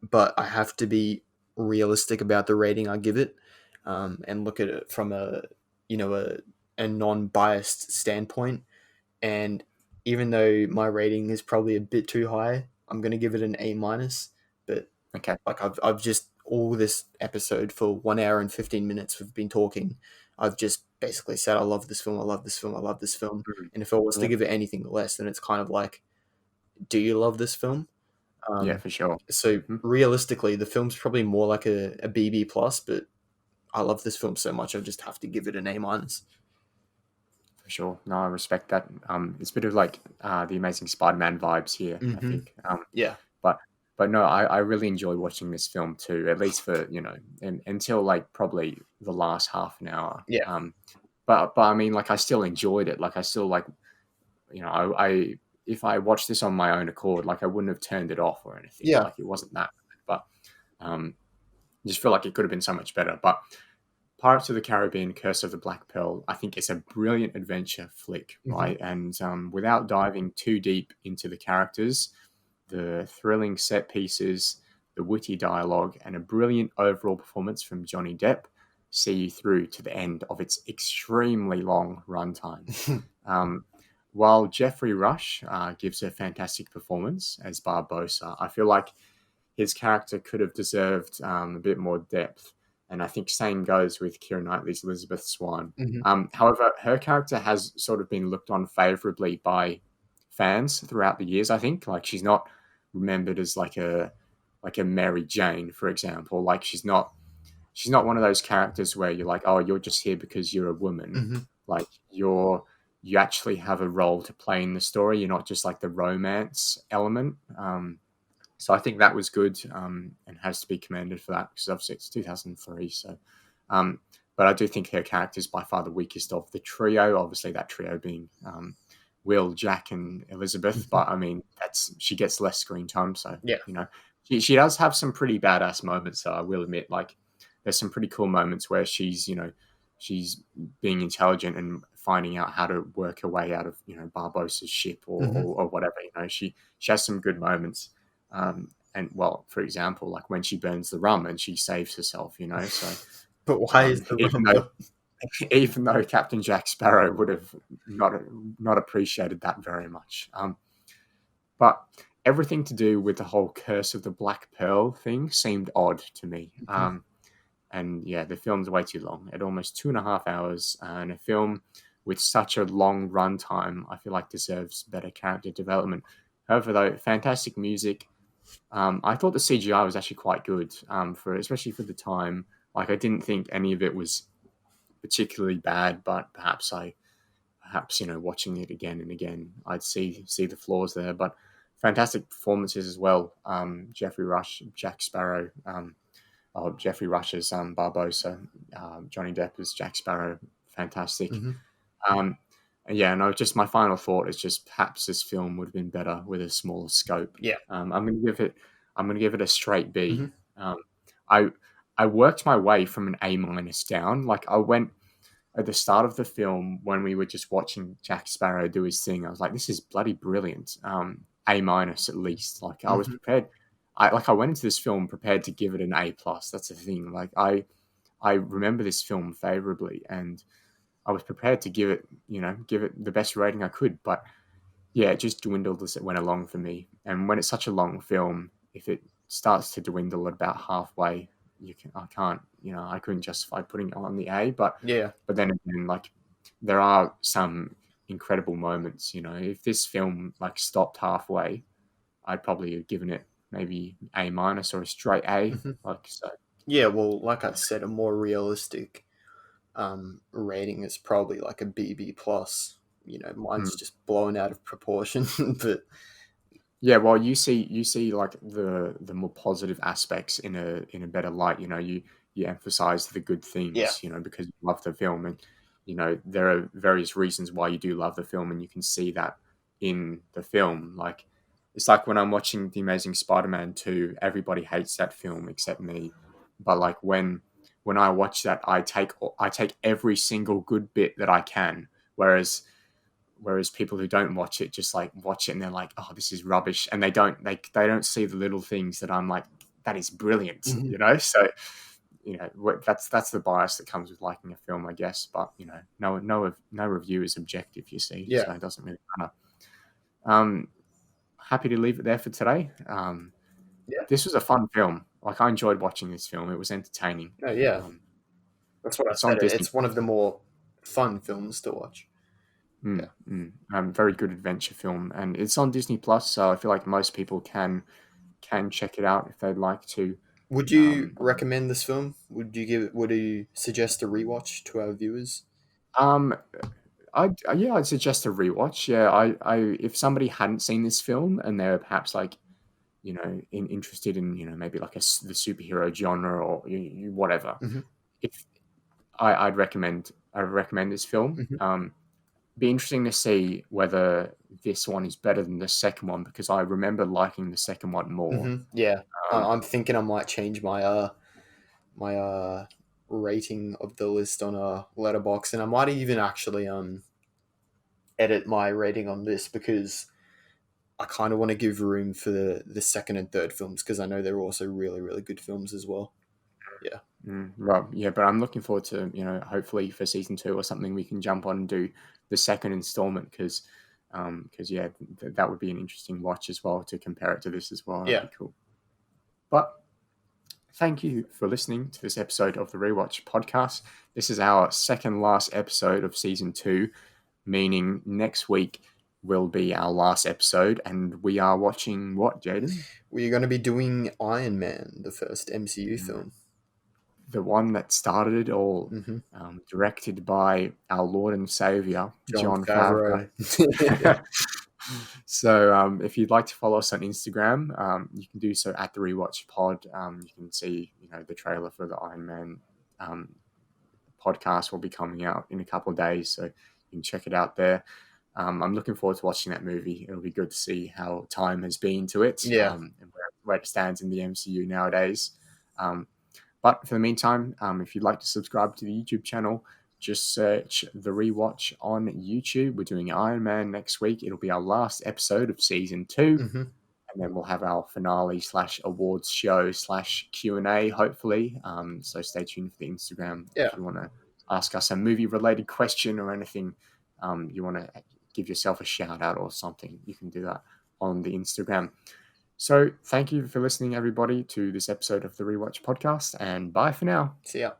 but I have to be realistic about the rating I give it, and look at it from a non-biased standpoint. And even though my rating is probably a bit too high, I'm gonna give it an A minus. But Okay. like I've just all this episode for 1 hour and 15 minutes we've been talking. I've just basically said I love this film, I love this film, I love this film. Mm. And if I was to Yeah. give it anything less, then it's kind of like, do you love this film? Yeah, Um, for sure. so Mhm. realistically, the film's probably more like a BB plus, but I love this film so much, I just have to give it an A minus. For sure. No, I respect that. It's a bit of like the Amazing Spider-Man vibes here, I Mm-hmm. think. Yeah. But no, I really enjoy watching this film too, at least for, until like probably the last half an hour. Yeah. But I mean, like I still enjoyed it. Like I still like, I if I watched this on my own accord, like I wouldn't have turned it off or anything. Yeah. Like it wasn't that bad. But I just feel like it could have been so much better. But Pirates of the Caribbean: Curse of the Black Pearl, I think it's a brilliant adventure flick, Mm-hmm. right? And without diving too deep into the characters, the thrilling set pieces, the witty dialogue, and a brilliant overall performance from Johnny Depp see you through to the end of its extremely long runtime. Um, while Jeffrey Rush gives a fantastic performance as Barbosa, I feel like his character could have deserved a bit more depth. And I think same goes with Keira Knightley's Elizabeth Swann. Mm-hmm. However, her character has sort of been looked on favorably by fans throughout the years. I think like she's not remembered as like a Mary Jane, for example. Like she's not one of those characters where you're like, oh, you're just here because you're a woman. Mm-hmm. Like you actually have a role to play in the story. You're not just like the romance element. So I think that was good and has to be commended for that because obviously it's 2003. So, but I do think her character is by far the weakest of the trio. Obviously, that trio being Will, Jack, and Elizabeth. Mm-hmm. But I mean, she gets less screen time. So Yeah. she does have some pretty badass moments. So I will admit, like there's some pretty cool moments where she's being intelligent and finding out how to work her way out of Barbossa's ship or, Mm-hmm. or, or whatever. She has some good moments. And well, for example, like when she burns the rum and she saves herself, so But why is the even rum? though even though Captain Jack Sparrow would have not appreciated that very much, but everything to do with the whole Curse of the Black Pearl thing seemed odd to me. Mm-hmm. And yeah, the film's way too long at almost 2.5 hours, and a film with such a long runtime, I feel like deserves better character development. However, though, fantastic music. I thought the CGI was actually quite good especially for the time. Like I didn't think any of it was particularly bad, but perhaps watching it again and again, I'd see the flaws there. But fantastic performances as well. Jeffrey Rush, Jack Sparrow, Jeffrey Rush as Barbosa, Johnny Depp as Jack Sparrow, fantastic. Mm-hmm. Um, yeah, no, just my final thought is just perhaps this film would have been better with a smaller scope. Yeah. I'm gonna give it a straight B. Mm-hmm. I I worked my way from an A minus down. Like I went at the start of the film when we were just watching Jack Sparrow do his thing. I was like, this is bloody brilliant. A minus at least. Like I was Mm-hmm. prepared. I went into this film prepared to give it an A plus. That's the thing. Like I remember this film favorably, and I was prepared to give it the best rating I could, but yeah, it just dwindled as it went along for me. And when it's such a long film, if it starts to dwindle at about halfway, I can't, I couldn't justify putting it on the A. Yeah. But then again, like there are some incredible moments. If this film like stopped halfway, I'd probably have given it maybe A minus or a straight A. Mhm. Like so. Yeah, well, like I said, a more realistic rating is probably like a BB plus. Mine's Mm. just blown out of proportion, but Yeah, well, you see like the more positive aspects in a better light. You emphasize the good yeah. things, because you love the film, and there are various reasons why you do love the film, and you can see that in the film. Like it's like when I'm watching The Amazing Spider-Man 2, everybody hates that film except me, but like when I watch that, I take every single good bit that I can, whereas people who don't watch it just like watch it and they're like, oh, this is rubbish, and they don't see the little things that I'm like, that is brilliant. Mhm. So that's the bias that comes with liking a film, I guess. But no review is objective, you see, Yeah. so it doesn't really matter. um Happy to leave it there for today. Yeah. This was a fun film. Like, I enjoyed watching this film. It was entertaining. Oh, yeah. um That's what I it's on said. Disney. It's one of the more fun films to watch. Yeah. Very good adventure film, and it's on Disney Plus, so I feel like most people can check it out if they'd like to. Would you Um, recommend this film? Would you suggest a rewatch to our viewers? um, I'd suggest a rewatch. Yeah, if somebody hadn't seen this film and they're perhaps like interested in maybe like the superhero genre or whatever, Hmm. if I'd recommend this film. Hmm. Be interesting to see whether this one is better than the second one, because I remember liking the second one more. Hmm. Yeah. Um, I'm thinking I might change my rating of the list on a letterbox, and I might even actually edit my rating on this because I kind of want to give room for the second and third films because I know they're also really really good films as well. Yeah. right, yeah, but I'm looking forward to hopefully for season 2 or something we can jump on and do the second installment, because yeah, that would be an interesting watch as well to compare it to this as well. That'd Yeah. be cool. But thank you for listening to this episode of the Rewatch podcast. This is our second last episode of season 2, meaning next week will be our last episode, and we are watching what, Jaden? We're going to be doing Iron Man, the first MCU film. The one that started it all, Hmm. directed by our Lord and Savior, John John Favreau. Favreau. So if you'd like to follow us on Instagram, you can do so at the Rewatch Pod. You can see the trailer for the Iron Man podcast will be coming out in a couple of days, so you can check it out there. I'm looking forward to watching that movie. It'll be good to see how time has been to it, Yeah. and where it stands in the MCU nowadays. But for the meantime, if you'd like to subscribe to the YouTube channel, just search The Rewatch on YouTube. We're doing Iron Man next week. It'll be our last episode of season 2. Hmm. And then we'll have our finale / awards show / Q&A, hopefully. So stay tuned for the Instagram. Yeah. If you want to ask us a movie-related question or anything, you want to give yourself a shout-out or something, you can do that on the Instagram. So thank you for listening, everybody, to this episode of the Rewatch podcast, and bye for now. See ya.